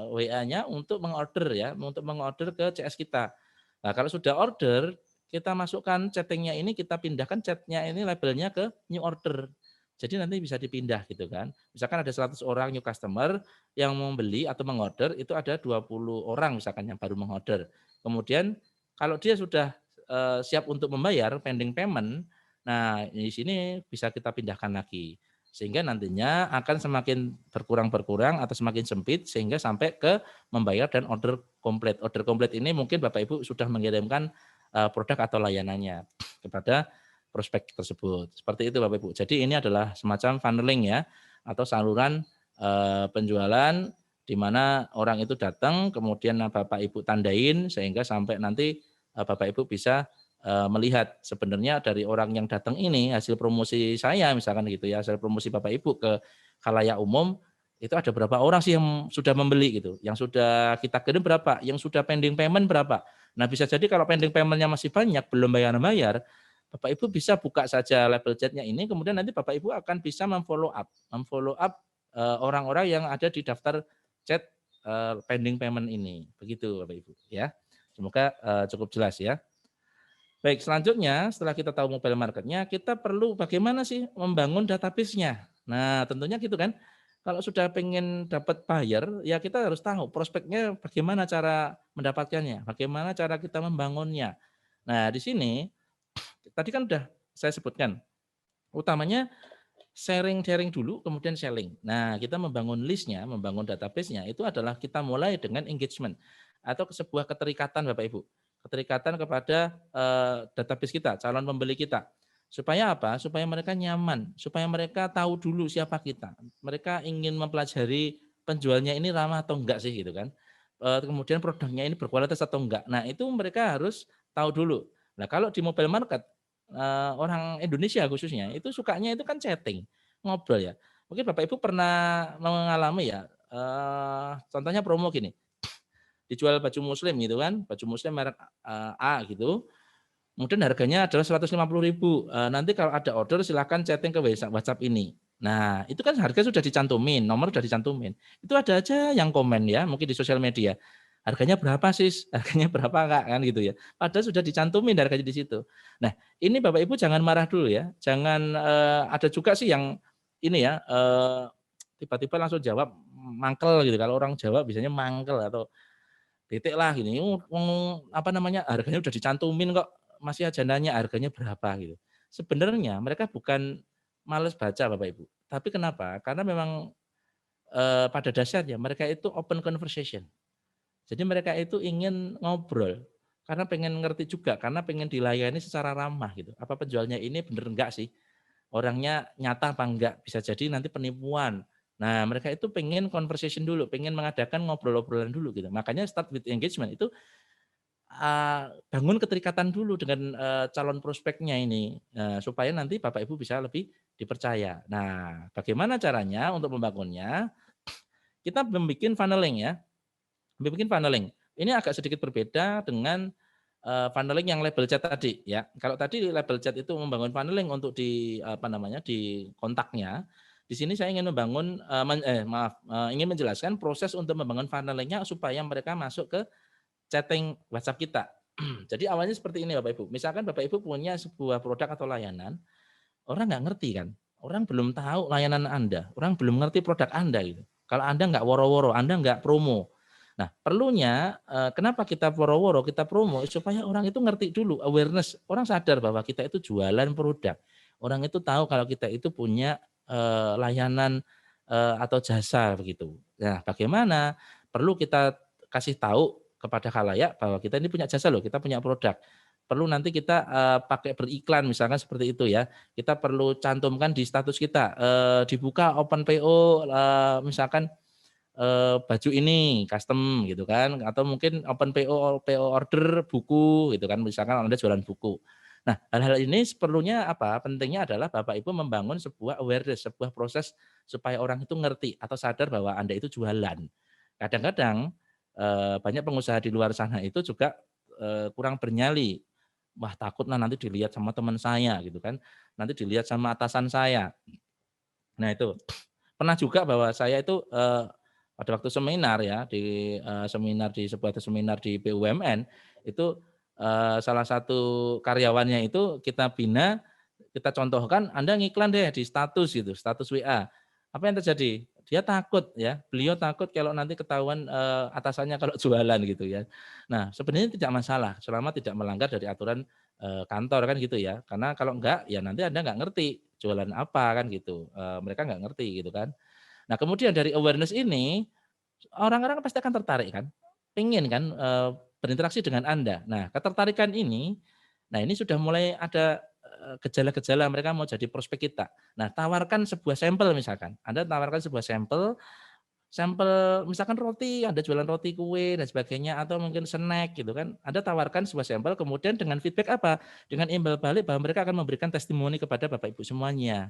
WA-nya untuk mengorder ya, untuk mengorder ke CS kita. Nah, kalau sudah order, kita masukkan chatting-nya ini, kita pindahkan chat-nya ini labelnya ke new order. Jadi nanti bisa dipindah gitu kan. Misalkan ada 100 orang new customer yang membeli atau mengorder, itu ada 20 orang misalkan yang baru mengorder. Kemudian kalau dia sudah siap untuk membayar, pending payment, nah di sini bisa kita pindahkan lagi. Sehingga nantinya akan semakin berkurang atau semakin sempit sehingga sampai ke membayar dan order komplit. Order komplit ini mungkin Bapak Ibu sudah mengirimkan produk atau layanannya kepada prospek tersebut. Seperti itu Bapak Ibu. Jadi ini adalah semacam funneling ya atau saluran penjualan di mana orang itu datang kemudian Bapak Ibu tandain sehingga sampai nanti Bapak Ibu bisa melihat sebenarnya dari orang yang datang ini hasil promosi saya misalkan gitu ya, hasil promosi Bapak Ibu ke khalayak umum itu ada berapa orang sih yang sudah membeli gitu, yang sudah kita kirim berapa, yang sudah pending payment berapa. Nah bisa jadi kalau pending paymentnya masih banyak belum bayar, Bapak Ibu bisa buka saja label chatnya ini, kemudian nanti Bapak Ibu akan bisa memfollow up orang-orang yang ada di daftar chat pending payment ini, begitu Bapak Ibu ya. Semoga cukup jelas ya. Baik, selanjutnya setelah kita tahu mobile marketnya, kita perlu bagaimana sih membangun database-nya. Nah, tentunya gitu kan. Kalau sudah pengen dapat buyer, ya kita harus tahu prospeknya bagaimana cara mendapatkannya, bagaimana cara kita membangunnya. Nah, di sini tadi kan udah saya sebutkan, utamanya sharing dulu, kemudian selling. Nah, kita membangun list-nya, membangun database-nya, itu adalah kita mulai dengan engagement atau sebuah keterikatan Bapak Ibu. Keterikatan kepada database kita, calon pembeli kita. Supaya apa? Supaya mereka nyaman, supaya mereka tahu dulu siapa kita. Mereka ingin mempelajari penjualnya ini ramah atau enggak sih gitu kan. Kemudian produknya ini berkualitas atau enggak. Nah, itu mereka harus tahu dulu. Nah, kalau di mobile market orang Indonesia khususnya itu sukanya itu kan chatting, ngobrol ya. Mungkin Bapak Ibu pernah mengalami ya, contohnya promo gini, dijual baju muslim gitu kan, baju muslim merek A gitu, kemudian harganya adalah 150.000, nanti kalau ada order silahkan chatting ke WhatsApp ini. Nah, itu kan harga sudah dicantumin, nomor sudah dicantumin. Itu ada aja yang komen ya, mungkin di sosial media. Harganya berapa sis? Harganya berapa Kak? Kan gitu ya. Padahal sudah dicantumin harganya di situ. Nah, ini Bapak Ibu jangan marah dulu ya. Jangan ada juga sih yang ini ya, tiba-tiba langsung jawab mangkel gitu. Kalau orang Jawa biasanya mangkel atau titik lah gini. Apa namanya? Harganya udah dicantumin kok masih aja nanya harganya berapa gitu. Sebenarnya mereka bukan males baca Bapak Ibu. Tapi kenapa? Karena memang pada dasarnya mereka itu open conversation. Jadi mereka itu ingin ngobrol, karena pengen ngerti juga, karena pengen dilayani secara ramah gitu. Apa penjualnya ini bener enggak sih? Orangnya nyata apa enggak? Bisa jadi nanti penipuan. Nah, mereka itu pengen conversation dulu, pengen mengadakan ngobrol-obrolan dulu gitu. Makanya start with engagement itu bangun keterikatan dulu dengan, calon prospeknya ini, supaya nanti Bapak Ibu bisa lebih dipercaya. Nah, bagaimana caranya untuk membangunnya? Kita membuat funneling ya, bikin funneling. Ini agak sedikit berbeda dengan, funneling yang label chat tadi ya. Kalau tadi label chat itu membangun funneling untuk di apa namanya, di kontaknya, di sini saya ingin membangun, maaf, ingin menjelaskan proses untuk membangun funnel-nya supaya mereka masuk ke chatting WhatsApp kita. Jadi awalnya seperti ini Bapak Ibu, misalkan Bapak Ibu punya sebuah produk atau layanan, orang nggak ngerti kan, orang belum tahu layanan Anda, orang belum ngerti produk Anda gitu. Kalau Anda nggak woro-woro, Anda nggak promo. Nah, perlunya, kenapa kita woro-woro, kita promo, supaya orang itu ngerti dulu, awareness, orang sadar bahwa kita itu jualan produk. Orang itu tahu kalau kita itu punya, layanan, atau jasa begitu. Nah, bagaimana? Perlu kita kasih tahu kepada khalayak bahwa kita ini punya jasa loh, kita punya produk. Perlu nanti kita, pakai beriklan misalkan seperti itu ya. Kita perlu cantumkan di status kita, dibuka open PO, misalkan, baju ini custom gitu kan, atau mungkin open PO order buku gitu kan, misalkan Anda jualan buku. Nah, hal-hal ini perlunya apa, pentingnya adalah Bapak Ibu membangun sebuah awareness, sebuah proses supaya orang itu ngerti atau sadar bahwa Anda itu jualan. Kadang-kadang, banyak pengusaha di luar sana itu juga, kurang bernyali. Wah, takutlah nanti dilihat sama teman saya gitu kan, nanti dilihat sama atasan saya. Nah itu, pernah juga bahwa saya itu, pada waktu seminar ya, di, seminar di sebuah seminar di BUMN, itu, salah satu karyawannya itu kita bina, kita contohkan, Anda ngiklan deh di status gitu, status WA. Apa yang terjadi? Dia takut ya, beliau takut kalau nanti ketahuan, atasannya kalau jualan gitu ya. Nah, sebenarnya tidak masalah, selama tidak melanggar dari aturan, kantor kan gitu ya. Karena kalau enggak, ya nanti Anda nggak ngerti jualan apa kan gitu, mereka nggak ngerti gitu kan. Nah, kemudian dari awareness ini, orang-orang pasti akan tertarik kan, pengen kan, berinteraksi dengan Anda. Nah, ketertarikan ini, nah ini sudah mulai ada, gejala-gejala mereka mau jadi prospek kita. Nah, tawarkan sebuah sampel misalkan, Anda tawarkan sebuah sampel, sampel misalkan roti, Anda jualan roti, kue, dan sebagainya, atau mungkin snack gitu kan, Anda tawarkan sebuah sampel, kemudian dengan feedback apa? Dengan imbal balik bahwa mereka akan memberikan testimoni kepada Bapak Ibu semuanya.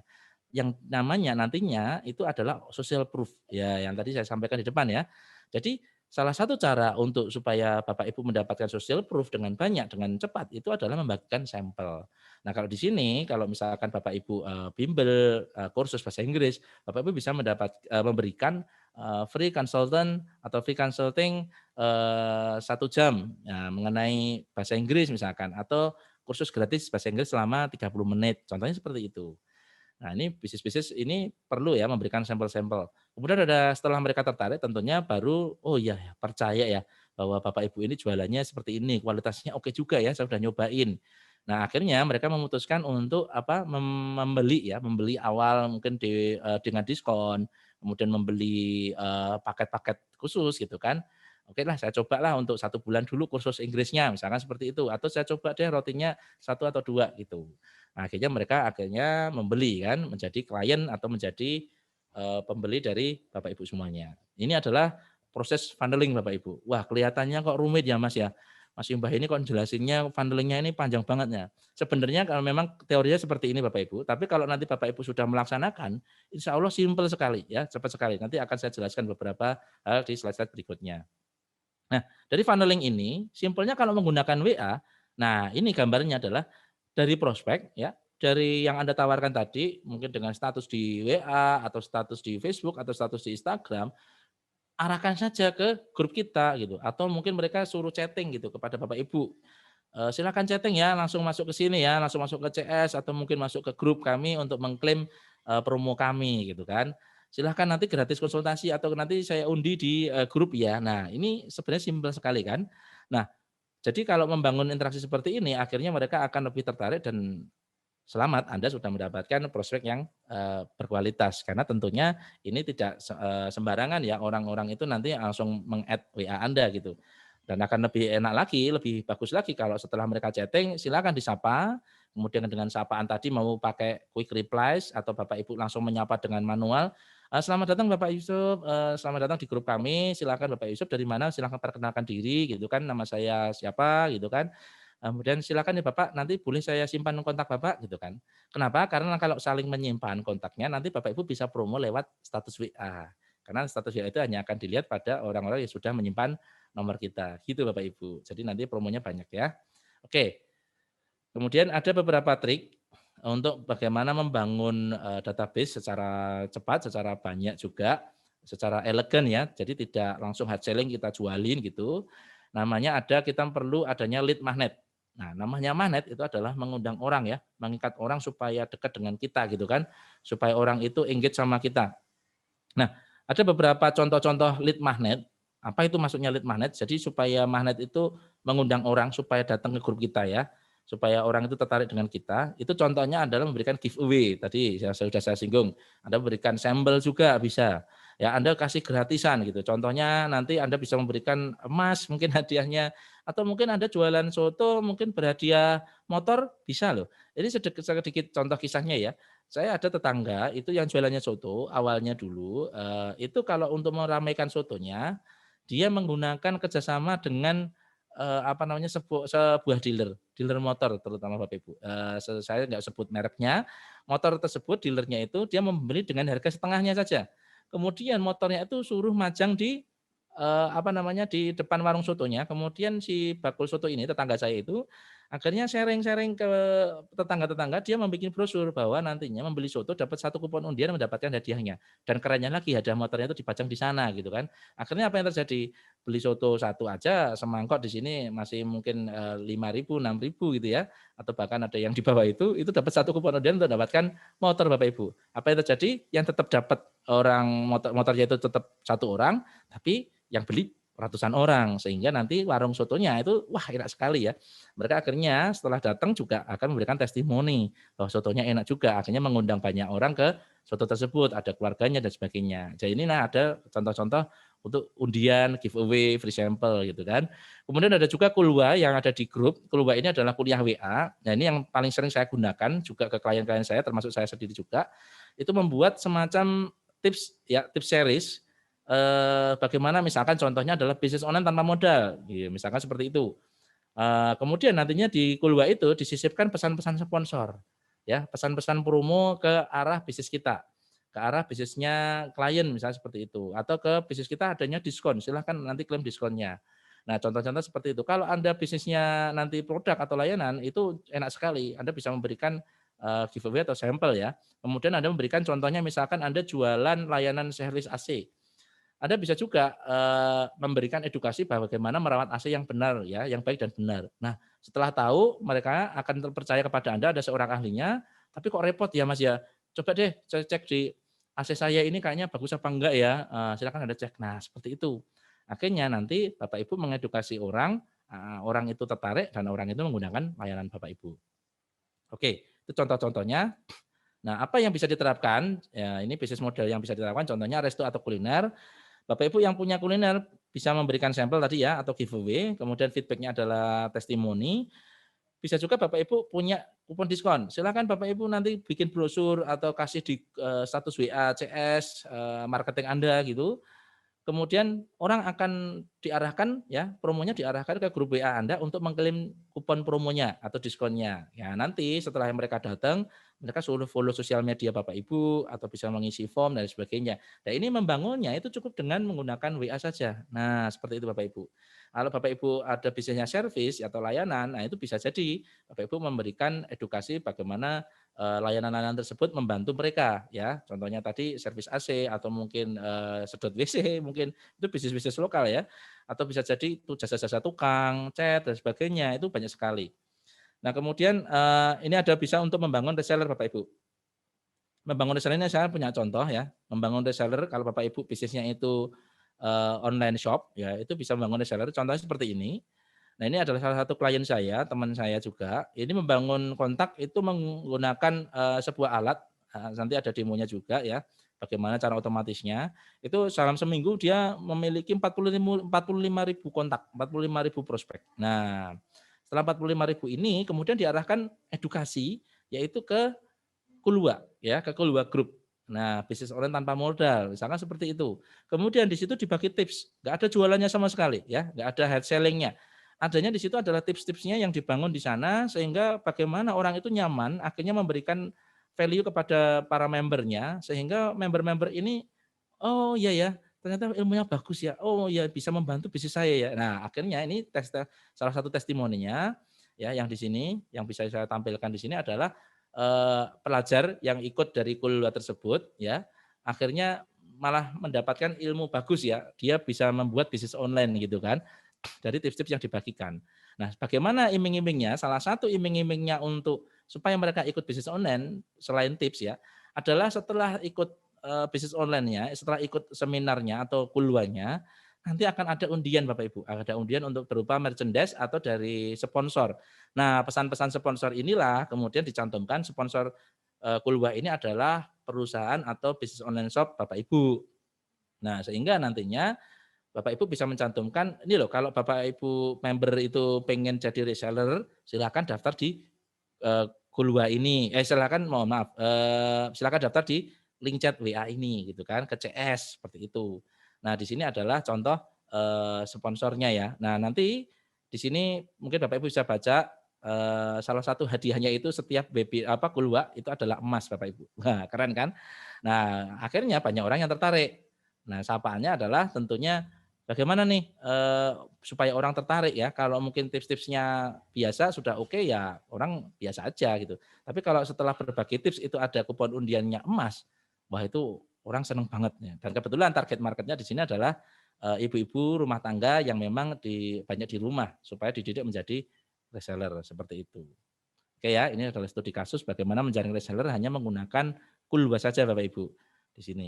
Yang namanya nantinya itu adalah social proof, ya yang tadi saya sampaikan di depan ya. Jadi salah satu cara untuk supaya Bapak Ibu mendapatkan social proof dengan banyak, dengan cepat, itu adalah membagikan sampel. Nah kalau di sini, kalau misalkan Bapak Ibu, bimbel, kursus bahasa Inggris, Bapak Ibu bisa memberikan, free consultant atau free consulting, 1 jam, ya mengenai bahasa Inggris misalkan, atau kursus gratis bahasa Inggris selama 30 menit, contohnya seperti itu. Nah, ini bisnis-bisnis ini perlu ya memberikan sampel-sampel. Kemudian ada setelah mereka tertarik tentunya baru, oh iya ya percaya ya bahwa Bapak Ibu ini jualannya seperti ini, kualitasnya oke juga ya, saya sudah nyobain. Nah, akhirnya mereka memutuskan untuk apa, membeli ya, membeli awal mungkin dengan diskon, kemudian membeli, paket-paket khusus gitu kan. Oke lah saya cobalah untuk 1 bulan dulu kursus Inggrisnya, misalkan seperti itu, atau saya coba deh rotinya 1 atau 2 gitu. Nah, akhirnya mereka membeli kan, menjadi klien atau menjadi, pembeli dari Bapak Ibu semuanya. Ini adalah proses funneling Bapak Ibu. Wah, kelihatannya kok rumit ya Mas ya. Mas Imbah ini kok jelasinnya funneling-nya ini panjang banget ya. Sebenarnya kalau memang teorinya seperti ini Bapak Ibu, tapi kalau nanti Bapak Ibu sudah melaksanakan, insya Allah simpel sekali ya, cepat sekali. Nanti akan saya jelaskan beberapa hal di slide-slide berikutnya. Nah, dari funneling ini, simpelnya kalau menggunakan WA, nah ini gambarnya adalah dari prospek ya, dari yang Anda tawarkan tadi, mungkin dengan status di WA atau status di Facebook atau status di Instagram, arahkan saja ke grup kita gitu, atau mungkin mereka suruh chatting gitu kepada Bapak Ibu. Silakan chatting ya, langsung masuk ke sini ya, langsung masuk ke CS atau mungkin masuk ke grup kami untuk mengklaim, promo kami gitu kan. Silahkan nanti gratis konsultasi atau nanti saya undi di, grup ya. Nah, ini sebenarnya simpel sekali kan. Nah, jadi kalau membangun interaksi seperti ini akhirnya mereka akan lebih tertarik dan selamat, Anda sudah mendapatkan prospek yang berkualitas. Karena tentunya ini tidak sembarangan ya, orang-orang itu nanti langsung meng-add WA Anda gitu. Dan akan lebih enak lagi, lebih bagus lagi kalau setelah mereka chatting, silakan disapa, kemudian dengan sapaan tadi mau pakai quick replies atau Bapak Ibu langsung menyapa dengan manual, "Selamat datang Bapak Yusuf, selamat datang di grup kami, silakan Bapak Yusuf dari mana? Silakan perkenalkan diri," gitu kan, "nama saya siapa," gitu kan. Kemudian silakan ya Bapak, nanti boleh saya simpan kontak Bapak gitu kan. Kenapa? Karena kalau saling menyimpan kontaknya nanti Bapak Ibu bisa promo lewat status WA. Karena status WA itu hanya akan dilihat pada orang-orang yang sudah menyimpan nomor kita. Gitu Bapak Ibu. Jadi nanti promonya banyak ya. Oke. Kemudian ada beberapa trik untuk bagaimana membangun database secara cepat, secara banyak juga, secara elegan ya. Jadi tidak langsung hard selling kita jualin gitu. Namanya kita perlu adanya lead magnet. Nah, namanya magnet itu adalah mengundang orang ya, mengikat orang supaya dekat dengan kita gitu kan, supaya orang itu engage sama kita. Nah, ada beberapa contoh-contoh lead magnet. Apa itu maksudnya lead magnet? Jadi supaya magnet itu mengundang orang supaya datang ke grup kita ya, supaya orang itu tertarik dengan kita. Itu contohnya adalah memberikan giveaway. Tadi sudah saya singgung. Anda berikan sampel juga bisa. Ya, Anda kasih gratisan gitu. Contohnya nanti Anda bisa memberikan emas mungkin hadiahnya, atau mungkin Anda jualan soto mungkin berhadiah motor bisa loh. Ini sedikit contoh kisahnya ya. Saya ada tetangga itu yang jualannya soto awalnya dulu, itu kalau untuk meramaikan sotonya, dia menggunakan kerjasama dengan, apa namanya, sebuah dealer motor terutama Bapak Ibu, saya nggak sebut mereknya, motor tersebut dealernya itu dia membeli dengan harga setengahnya saja. Kemudian motornya itu suruh majang di, apa namanya, di depan warung sotonya, kemudian si bakul soto ini, tetangga saya itu, akhirnya sharing-sharing ke tetangga-tetangga, dia membuat brosur bahwa nantinya membeli soto dapat 1 kupon undian mendapatkan hadiahnya. Dan kerennya lagi hadiah motornya itu dipajang di sana gitu kan. Akhirnya apa yang terjadi? Beli soto satu aja semangkok di sini masih mungkin 5.000, 6.000 gitu ya. Atau bahkan ada yang di bawah itu dapat 1 kupon undian untuk mendapatkan motor Bapak Ibu. Apa yang terjadi? Yang tetap dapat motornya itu tetap 1 orang, tapi yang beli ratusan orang, sehingga nanti warung sotonya itu wah enak sekali ya. Mereka akhirnya setelah datang juga akan memberikan testimoni bahwa sotonya enak juga, akhirnya mengundang banyak orang ke soto tersebut, ada keluarganya dan sebagainya. Jadi ini ada contoh-contoh untuk undian, giveaway, free sampel gitu kan. Kemudian ada juga Kulwa yang ada di grup. Kulwa ini adalah kuliah WA. Nah, ini yang paling sering saya gunakan juga ke klien-klien saya termasuk saya sendiri juga. Itu membuat semacam tips ya, tips series bagaimana misalkan contohnya adalah bisnis online tanpa modal, gitu, misalkan seperti itu. Kemudian nantinya di Kulwa itu disisipkan pesan-pesan sponsor, ya, pesan-pesan promo ke arah bisnis kita, ke arah bisnisnya klien misalnya seperti itu, atau ke bisnis kita adanya diskon, silahkan nanti klaim diskonnya. Nah, contoh-contoh seperti itu. Kalau Anda bisnisnya nanti produk atau layanan, itu enak sekali. Anda bisa memberikan giveaway atau sampel ya. Kemudian Anda memberikan contohnya misalkan Anda jualan layanan servis AC. Anda bisa juga memberikan edukasi bahwa bagaimana merawat AC yang benar ya, yang baik dan benar. Nah, setelah tahu mereka akan terpercaya kepada Anda ada seorang ahlinya, tapi kok repot ya Mas ya. Coba deh cek di AC saya ini kayaknya bagus apa enggak ya, silakan Anda cek. Nah, seperti itu. Akhirnya nanti Bapak Ibu mengedukasi orang, orang itu tertarik dan orang itu menggunakan layanan Bapak Ibu. Oke, itu contoh-contohnya. Nah, apa yang bisa diterapkan? Ya, ini bisnis model yang bisa diterapkan contohnya resto atau kuliner. Bapak Ibu yang punya kuliner bisa memberikan sampel tadi ya atau giveaway, kemudian feedbacknya adalah testimoni. Bisa juga Bapak Ibu punya kupon diskon. Silakan Bapak Ibu nanti bikin brosur atau kasih di status WA, CS, marketing Anda gitu. Kemudian orang akan diarahkan ya, promonya diarahkan ke grup WA Anda untuk mengklaim kupon promonya atau diskonnya. Ya nanti setelah mereka datang, mereka suruh follow sosial media Bapak Ibu atau bisa mengisi form dan sebagainya. Nah ini membangunnya itu cukup dengan menggunakan WA saja. Nah seperti itu Bapak Ibu. Kalau Bapak Ibu ada bisnisnya servis atau layanan, nah itu bisa jadi Bapak Ibu memberikan edukasi bagaimana layanan-layanan tersebut membantu mereka ya. Contohnya tadi servis AC atau mungkin sedot WC mungkin itu bisnis-bisnis lokal ya. Atau bisa jadi itu jasa-jasa tukang, cat dan sebagainya itu banyak sekali. Nah, kemudian ini ada bisa untuk membangun reseller Bapak Ibu. Membangun reseller ini saya punya contoh ya. Membangun reseller kalau Bapak Ibu bisnisnya itu online shop ya, itu bisa membangun reseller contohnya seperti ini. Nah, ini adalah salah satu klien saya, teman saya juga. Ini membangun kontak itu menggunakan sebuah alat, nanti ada demonya juga ya. Bagaimana cara otomatisnya? Itu dalam seminggu dia memiliki 45.000 kontak, 45.000 prospek. Nah, setelah 45.000 ini kemudian diarahkan edukasi yaitu ke Kulwa ya, ke Kulwa Group. Nah, bisnis online tanpa modal, misalkan seperti itu. Kemudian di situ dibagi tips, nggak ada jualannya sama sekali ya, nggak ada hard selling-nya. Adanya di situ adalah tips-tipsnya yang dibangun di sana sehingga bagaimana orang itu nyaman akhirnya memberikan value kepada para membernya sehingga member-member ini, oh iya ya, ternyata ilmunya bagus ya. Oh iya bisa membantu bisnis saya ya. Nah, akhirnya ini salah satu testimoninya ya yang di sini yang bisa saya tampilkan di sini adalah pelajar yang ikut dari kuliah tersebut ya, akhirnya malah mendapatkan ilmu bagus ya, dia bisa membuat bisnis online gitu kan, dari tips-tips yang dibagikan. Nah, bagaimana iming-imingnya? Salah satu iming-imingnya untuk supaya mereka ikut bisnis online selain tips ya, adalah setelah ikut bisnis online-nya, setelah ikut seminarnya atau kuluanya, nanti akan ada undian Bapak Ibu, ada undian untuk berupa merchandise atau dari sponsor. Nah, pesan-pesan sponsor inilah kemudian dicantumkan sponsor Kulwa ini adalah perusahaan atau bisnis online shop Bapak Ibu. Nah, sehingga nantinya Bapak Ibu bisa mencantumkan, ini loh kalau Bapak Ibu member itu pengen jadi reseller, silakan daftar di Kulwa ini. Silakan mohon maaf, silakan daftar di link chat WA ini gitu kan, ke CS seperti itu. Nah, di sini adalah contoh sponsornya ya. Nah, nanti di sini mungkin Bapak Ibu bisa baca salah satu hadiahnya itu setiap Kulwa itu adalah emas Bapak Ibu. Wah, keren kan? Nah, akhirnya banyak orang yang tertarik. Nah, sapaannya adalah tentunya bagaimana nih supaya orang tertarik ya? Kalau mungkin tips-tipsnya biasa sudah oke ya orang biasa aja gitu. Tapi kalau setelah berbagi tips itu ada kupon undiannya emas, wah itu orang seneng banget ya. Dan kebetulan target marketnya di sini adalah ibu-ibu rumah tangga yang memang banyak di rumah supaya dididik menjadi reseller seperti itu. Oke ya, ini adalah studi kasus bagaimana menjaring reseller hanya menggunakan Kulwa saja Bapak Ibu di sini.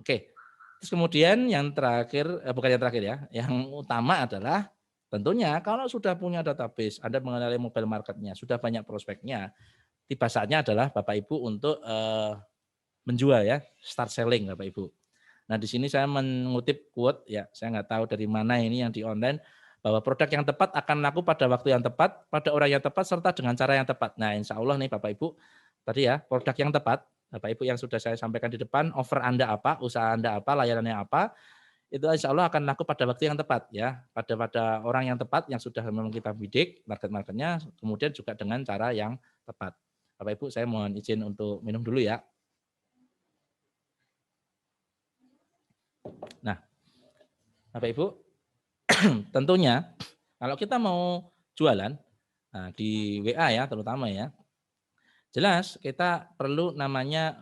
Oke. Terus kemudian yang terakhir, bukan yang terakhir ya, yang utama adalah tentunya kalau sudah punya database, Anda mengenali mobile marketnya, sudah banyak prospeknya, tiba saatnya adalah Bapak Ibu untuk menjual ya, start selling Bapak Ibu. Nah di sini saya mengutip quote ya, saya nggak tahu dari mana ini yang di online, bahwa produk yang tepat akan laku pada waktu yang tepat, pada orang yang tepat, serta dengan cara yang tepat. Nah insya Allah nih Bapak Ibu, tadi ya produk yang tepat, Bapak Ibu yang sudah saya sampaikan di depan, offer Anda apa, usaha Anda apa, layanannya apa, itu insya Allah akan laku pada waktu yang tepat ya, pada orang yang tepat yang sudah memang kita bidik market-marketnya, kemudian juga dengan cara yang tepat. Bapak Ibu saya mohon izin untuk minum dulu ya. Nah Bapak Ibu, tentunya kalau kita mau jualan nah, di WA ya terutama ya, jelas kita perlu namanya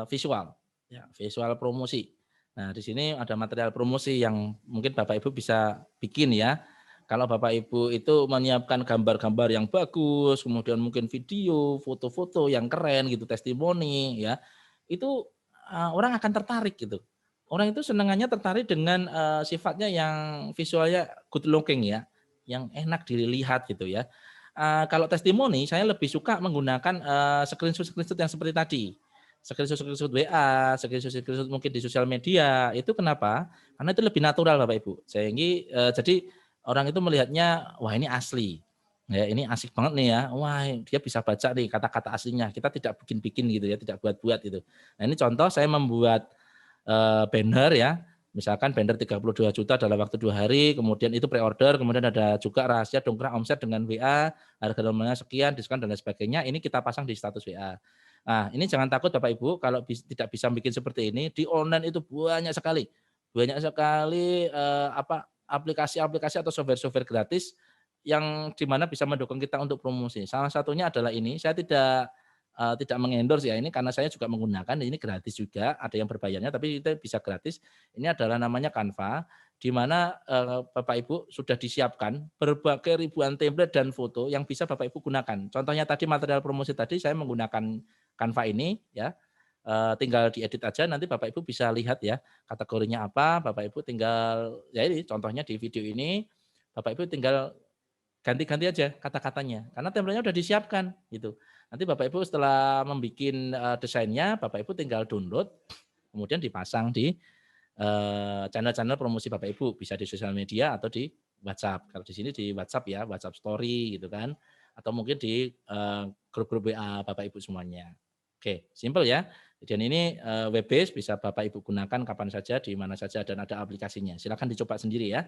visual, ya, visual promosi. Nah di sini ada material promosi yang mungkin Bapak Ibu bisa bikin ya. Kalau Bapak Ibu itu menyiapkan gambar-gambar yang bagus, kemudian mungkin video, foto-foto yang keren gitu, testimoni ya, itu orang akan tertarik gitu. Orang itu senangannya tertarik dengan sifatnya yang visualnya good looking ya, yang enak dilihat gitu ya. Kalau testimoni saya lebih suka menggunakan screenshot-screenshot yang seperti tadi. Screenshot-screenshot WA, screenshot-screenshot mungkin di sosial media. Itu kenapa? Karena itu lebih natural Bapak Ibu. Sehingga jadi orang itu melihatnya, wah ini asli. Ya, ini asik banget nih ya. Wah, dia bisa baca nih kata-kata aslinya. Kita tidak bikin-bikin gitu ya, tidak buat-buat gitu. Nah, ini contoh saya membuat banner ya. Misalkan banner 32 juta dalam waktu 2 hari, kemudian itu pre-order, kemudian ada juga rahasia dongkrak omset dengan WA, harga nominalnya sekian, diskon dan lain sebagainya. Ini kita pasang di status WA. Nah, ini jangan takut Bapak Ibu kalau tidak bisa bikin seperti ini, di online itu banyak sekali. Banyak sekali aplikasi-aplikasi atau software-software gratis yang dimana bisa mendukung kita untuk promosi. Salah satunya adalah ini, saya tidak mengendorse ya ini karena saya juga menggunakan, ini gratis juga, ada yang berbayarnya tapi itu bisa gratis. Ini adalah namanya Canva, di mana Bapak Ibu sudah disiapkan berbagai ribuan template dan foto yang bisa Bapak Ibu gunakan. Contohnya tadi material promosi tadi saya menggunakan Canva ini ya, tinggal diedit aja nanti Bapak Ibu bisa lihat ya kategorinya apa, Bapak Ibu tinggal ya ini contohnya di video ini, Bapak Ibu tinggal ganti-ganti aja kata-katanya, karena template-nya udah disiapkan gitu. Nanti Bapak Ibu setelah membikin desainnya, Bapak Ibu tinggal download, kemudian dipasang di channel-channel promosi Bapak Ibu, bisa di sosial media atau di WhatsApp. Kalau di sini di WhatsApp ya, WhatsApp story gitu kan, atau mungkin di grup-grup WA Bapak Ibu semuanya. Oke, simpel ya. Dan ini web based bisa Bapak Ibu gunakan kapan saja, di mana saja, dan ada aplikasinya. Silakan dicoba sendiri ya.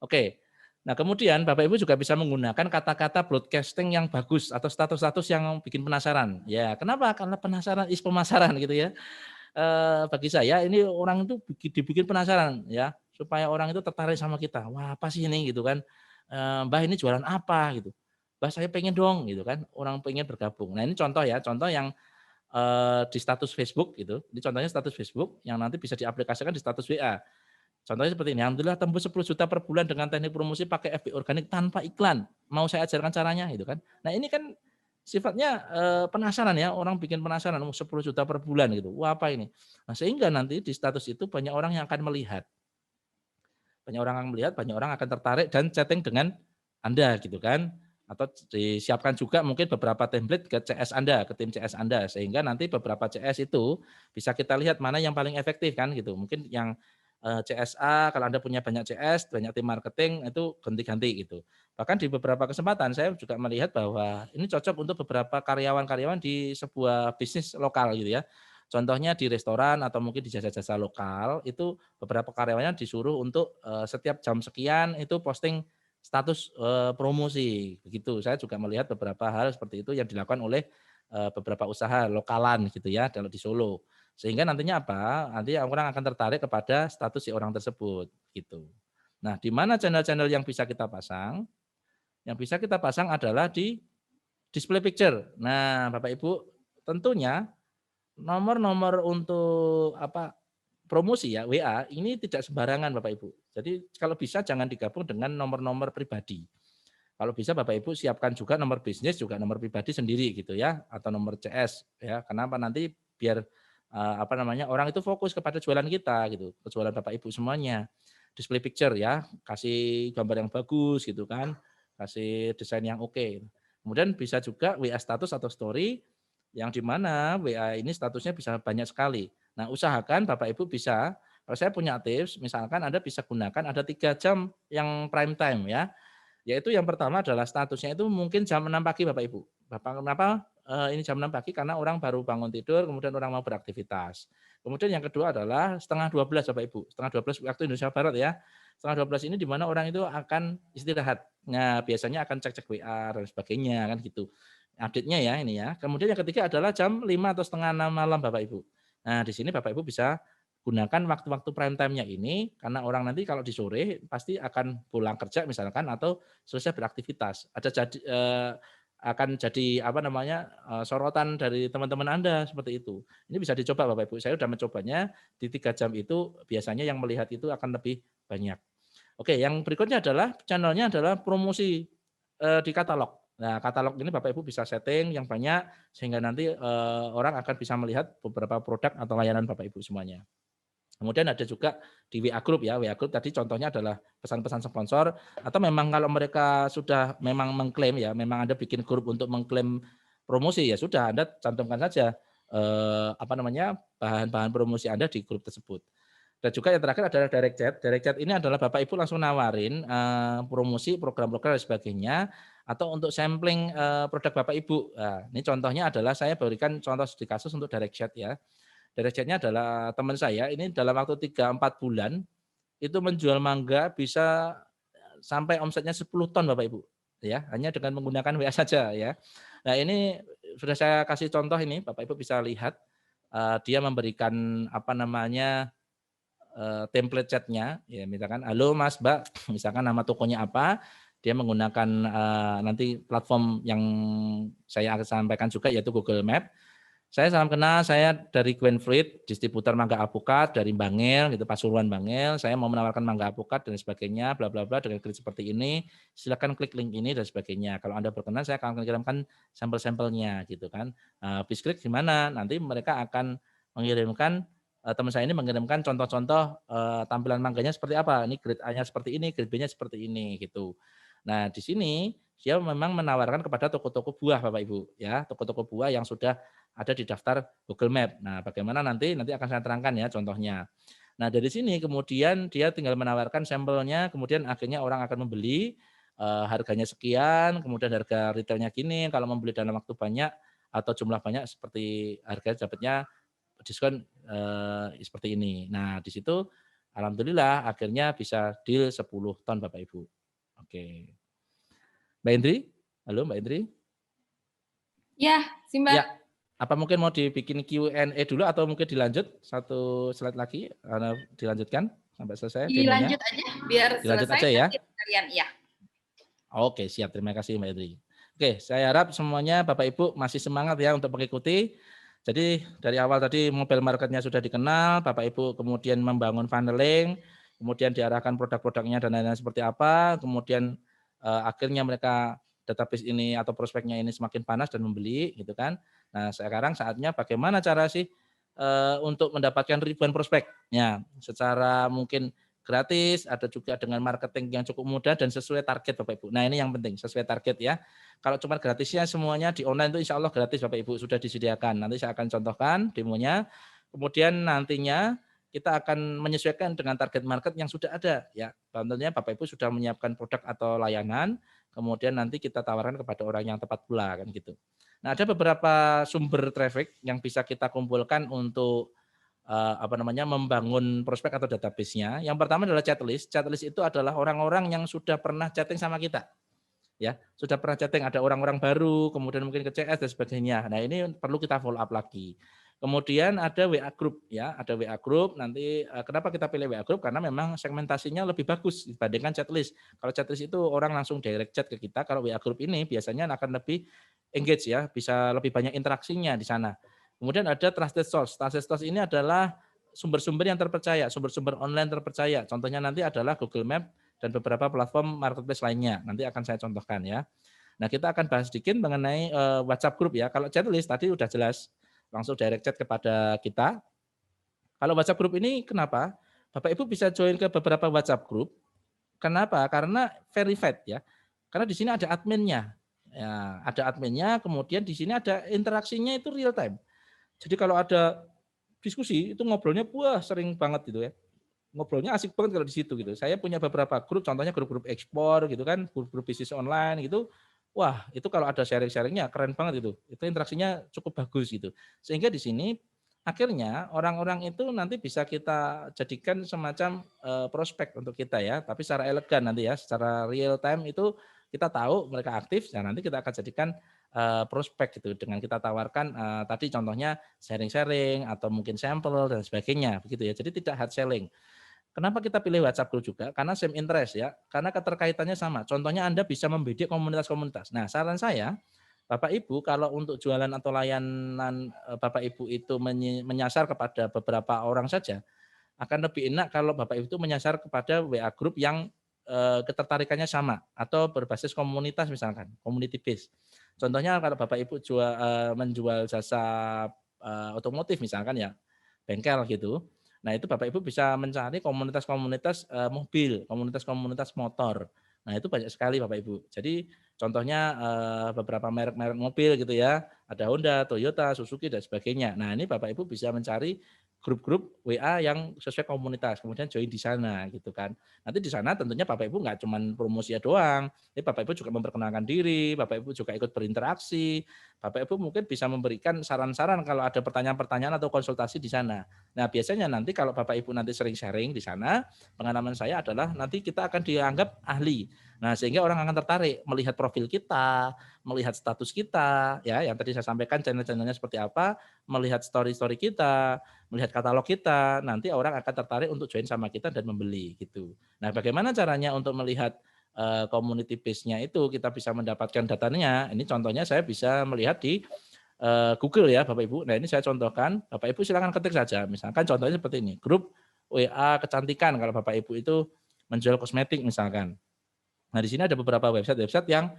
Oke. Nah, kemudian Bapak Ibu juga bisa menggunakan kata-kata broadcasting yang bagus atau status-status yang bikin penasaran. Ya, kenapa? Karena penasaran is pemasaran gitu ya. Bagi saya ini orang itu dibikin penasaran ya, supaya orang itu tertarik sama kita. Wah, apa sih ini gitu kan, "Mbah, ini jualan apa?" Gitu. "Mbah, saya pengen dong," gitu kan, orang pengen bergabung. Nah, ini contoh ya, contoh yang di status Facebook gitu. Ini contohnya status Facebook yang nanti bisa diaplikasikan di status WA. Contohnya seperti ini, "Alhamdulillah tembus 10 juta per bulan dengan teknik promosi pakai FB organik tanpa iklan. Mau saya ajarkan caranya?" Gitu kan. Nah, ini kan sifatnya penasaran ya, orang bikin penasaran, 10 juta per bulan gitu, wah apa ini? Nah, sehingga nanti di status itu banyak orang yang akan melihat. Banyak orang yang melihat, banyak orang akan tertarik dan chatting dengan Anda gitu kan. Atau disiapkan juga mungkin beberapa template ke CS Anda, ke tim CS Anda, sehingga nanti beberapa CS itu bisa kita lihat mana yang paling efektif kan gitu. Mungkin yang CS A kalau Anda punya banyak CS, banyak tim marketing itu ganti-ganti gitu. Bahkan di beberapa kesempatan saya juga melihat bahwa ini cocok untuk beberapa karyawan-karyawan di sebuah bisnis lokal gitu ya. Contohnya di restoran atau mungkin di jasa-jasa lokal, itu beberapa karyawannya disuruh untuk, setiap jam sekian itu posting status, promosi, begitu. Saya juga melihat beberapa hal seperti itu yang dilakukan oleh, beberapa usaha lokalan gitu ya, kalau di Solo. Sehingga nantinya apa, nanti orang akan tertarik kepada status si orang tersebut, gitu. Nah, di mana channel-channel yang bisa kita pasang? Yang bisa kita pasang adalah di display picture. Nah, Bapak Ibu, tentunya nomor-nomor untuk apa, promosi ya, WA, ini tidak sembarangan Bapak Ibu. Jadi kalau bisa jangan digabung dengan nomor-nomor pribadi. Kalau bisa Bapak Ibu siapkan juga nomor bisnis, juga nomor pribadi sendiri gitu ya, atau nomor CS ya. Kenapa? Nanti biar, apa namanya, orang itu fokus kepada jualan kita gitu, ke jualan Bapak Ibu semuanya. Display picture ya, kasih gambar yang bagus gitu kan, kasih desain yang oke. Kemudian bisa juga WA status atau story yang di mana WA ini statusnya bisa banyak sekali. Nah, usahakan Bapak Ibu bisa, kalau saya punya tips, misalkan Anda bisa gunakan ada 3 jam yang prime time ya. Yaitu yang pertama adalah statusnya itu mungkin jam 6 pagi Bapak Ibu. Bapak kenapa, ini jam 6 pagi karena orang baru bangun tidur, kemudian orang mau beraktivitas. Kemudian yang kedua adalah setengah 12 Bapak Ibu, setengah 12 waktu Indonesia Barat ya. Setengah 12 ini di mana orang itu akan istirahat. Nah, biasanya akan cek-cek WA dan sebagainya kan gitu. Update-nya ya ini ya. Kemudian yang ketiga adalah jam 5 atau setengah 6 malam Bapak Ibu. Nah, di sini Bapak Ibu bisa gunakan waktu-waktu prime time-nya ini karena orang nanti kalau di sore pasti akan pulang kerja misalkan atau selesai beraktivitas. Akan jadi apa namanya, sorotan dari teman-teman Anda seperti itu. Ini bisa dicoba Bapak Ibu, saya sudah mencobanya di 3 jam itu biasanya yang melihat itu akan lebih banyak. Oke, yang berikutnya adalah channel-nya adalah promosi, di katalog. Nah, katalog ini Bapak Ibu bisa setting yang banyak sehingga nanti, orang akan bisa melihat beberapa produk atau layanan Bapak Ibu semuanya. Kemudian ada juga di WA Group ya, WA Group tadi contohnya adalah pesan-pesan sponsor atau memang kalau mereka sudah memang mengklaim ya, memang Anda bikin grup untuk mengklaim promosi, ya sudah Anda cantumkan saja, apa namanya, bahan-bahan promosi Anda di grup tersebut. Dan juga yang terakhir adalah direct chat. Direct chat ini adalah Bapak Ibu langsung nawarin, promosi, program-program dan sebagainya, atau untuk sampling, produk Bapak Ibu. Nah, ini contohnya adalah saya berikan contoh studi kasus untuk direct chat ya. Direct chat-nya adalah teman saya ini dalam waktu 3 4 bulan, itu menjual mangga bisa sampai omsetnya 10 ton Bapak Ibu, ya, hanya dengan menggunakan WA saja ya. Nah ini sudah saya kasih contoh ini, Bapak Ibu bisa lihat, dia memberikan apa namanya, template chat-nya, ya misalkan, "Halo Mas, Mbak," misalkan nama tokonya apa, dia menggunakan, nanti platform yang saya akan sampaikan juga yaitu Google Map. Saya salam kenal, saya dari Gwenfried, distributor mangga alpukat dari Bangil gitu, Pasuruan Bangil. Saya mau menawarkan mangga alpukat dan sebagainya, bla bla bla dengan klik seperti ini. Silakan klik link ini dan sebagainya. Kalau Anda berkenan, saya akan kirimkan sampel-sampelnya gitu kan. Habis klik gimana? Nanti mereka akan mengirimkan teman saya ini mengirimkan contoh-contoh tampilan mangganya seperti apa. Ini grade A-nya seperti ini, grade B-nya seperti ini gitu. Nah, di sini dia memang menawarkan kepada toko-toko buah Bapak Ibu ya, toko-toko buah yang sudah ada di daftar Google Map. Nah, bagaimana nanti akan saya terangkan ya contohnya. Nah, dari sini kemudian dia tinggal menawarkan sampelnya, kemudian akhirnya orang akan membeli, harganya sekian, kemudian harga retailnya gini, kalau membeli dalam waktu banyak atau jumlah banyak seperti harga dapatnya diskon, seperti ini. Nah, di situ alhamdulillah akhirnya bisa deal 10 ton Bapak Ibu. Oke. Mbak Indri? Halo Mbak Indri? Ya, Simba. Ya, apa mungkin mau dibikin Q&A dulu atau mungkin dilanjut satu slide lagi, dilanjutkan sampai selesai demonya? Dilanjut aja biar Dilanjut selesai aja ya? nanti kalian ya. Oke, siap. Terima kasih Mbak Indri. Oke, saya harap semuanya Bapak Ibu masih semangat ya untuk mengikuti. Jadi dari awal tadi mobile marketnya sudah dikenal, Bapak Ibu kemudian membangun funneling, kemudian diarahkan produk-produknya dan lain-lain seperti apa, kemudian akhirnya mereka database ini atau prospeknya ini semakin panas dan membeli gitu kan. Nah, sekarang saatnya bagaimana cara sih untuk mendapatkan ribuan prospek. Ya, secara mungkin gratis, ada juga dengan marketing yang cukup mudah dan sesuai target Bapak Ibu. Nah, ini yang penting, sesuai target ya. Kalau cuma gratisnya semuanya di online itu insya Allah gratis Bapak Ibu, sudah disediakan. Nanti saya akan contohkan demonya. Kemudian nantinya kita akan menyesuaikan dengan target market yang sudah ada ya. Contohnya Bapak Ibu sudah menyiapkan produk atau layanan, kemudian nanti kita tawarkan kepada orang yang tepat pula kan gitu. Nah, ada beberapa sumber traffic yang bisa kita kumpulkan untuk membangun prospek atau database-nya. Yang pertama adalah chat list. Chat list itu adalah orang-orang yang sudah pernah chatting sama kita. Ya, sudah pernah chatting, ada orang-orang baru, kemudian mungkin ke CS dan sebagainya. Nah, ini perlu kita follow up lagi. Kemudian ada WA group ya, ada WA group. Nanti kenapa kita pilih WA group? Karena memang segmentasinya lebih bagus dibandingkan chat list. Kalau chat list itu orang langsung direct chat ke kita, kalau WA group ini biasanya akan lebih engage ya, bisa lebih banyak interaksinya di sana. Kemudian ada trusted source. Trusted source ini adalah sumber-sumber yang terpercaya, sumber-sumber online terpercaya. Contohnya nanti adalah Google Map dan beberapa platform marketplace lainnya. Nanti akan saya contohkan ya. Nah, kita akan bahas sedikit mengenai WhatsApp group ya. Kalau chat list tadi udah jelas, langsung direct chat kepada kita. Kalau WhatsApp group ini kenapa? Bapak Ibu bisa join ke beberapa WhatsApp group. Kenapa? Karena verified ya. Karena di sini ada adminnya. Ya, ada adminnya, kemudian di sini ada interaksinya itu real time. Jadi kalau ada diskusi itu ngobrolnya wah sering banget gitu ya. Ngobrolnya asik banget kalau di situ gitu. Saya punya beberapa grup, contohnya grup-grup ekspor gitu kan, grup-grup bisnis online gitu. Wah, itu kalau ada sharing-sharingnya keren banget itu. Itu interaksinya cukup bagus gitu. Sehingga di sini akhirnya orang-orang itu nanti bisa kita jadikan semacam prospek untuk kita ya, tapi secara elegan nanti ya, secara real time itu kita tahu mereka aktif, ya nanti kita akan jadikan prospek gitu dengan kita tawarkan tadi contohnya sharing-sharing atau mungkin sampel dan sebagainya begitu ya. Jadi tidak hard selling. Kenapa kita pilih WhatsApp group juga? Karena same interest ya, karena keterkaitannya sama. Contohnya Anda bisa membidik komunitas-komunitas. Nah, saran saya Bapak Ibu kalau untuk jualan atau layanan Bapak Ibu itu menyasar kepada beberapa orang saja, akan lebih enak kalau Bapak Ibu itu menyasar kepada WA group yang ketertarikannya sama atau berbasis komunitas misalkan, community base. Contohnya kalau Bapak Ibu menjual jasa otomotif misalkan ya, bengkel gitu. Nah, itu Bapak Ibu bisa mencari komunitas-komunitas mobil, komunitas-komunitas motor. Nah, itu banyak sekali Bapak Ibu. Jadi contohnya beberapa merek-merek mobil gitu ya, ada Honda, Toyota, Suzuki dan sebagainya. Nah, ini Bapak Ibu bisa mencari grup-grup WA yang sesuai komunitas, kemudian join di sana gitu kan. Nanti di sana tentunya Bapak Ibu nggak cuma promosi doang, tapi Bapak Ibu juga memperkenalkan diri, Bapak Ibu juga ikut berinteraksi, Bapak Ibu mungkin bisa memberikan saran-saran kalau ada pertanyaan-pertanyaan atau konsultasi di sana. Nah, biasanya nanti kalau Bapak Ibu nanti sering sharing di sana, pengalaman saya adalah nanti kita akan dianggap ahli. Nah, sehingga orang akan tertarik melihat profil kita, melihat status kita, ya yang tadi saya sampaikan channel-channelnya seperti apa, melihat story-story kita, melihat katalog kita, nanti orang akan tertarik untuk join sama kita dan membeli gitu. Nah, bagaimana caranya untuk melihat community base-nya itu kita bisa mendapatkan datanya? Ini contohnya saya bisa melihat di Google ya Bapak Ibu. Nah, ini saya contohkan, Bapak Ibu silakan ketik saja. Misalkan contohnya seperti ini, grup WA kecantikan kalau Bapak Ibu itu menjual kosmetik misalkan. Nah, di sini ada beberapa website yang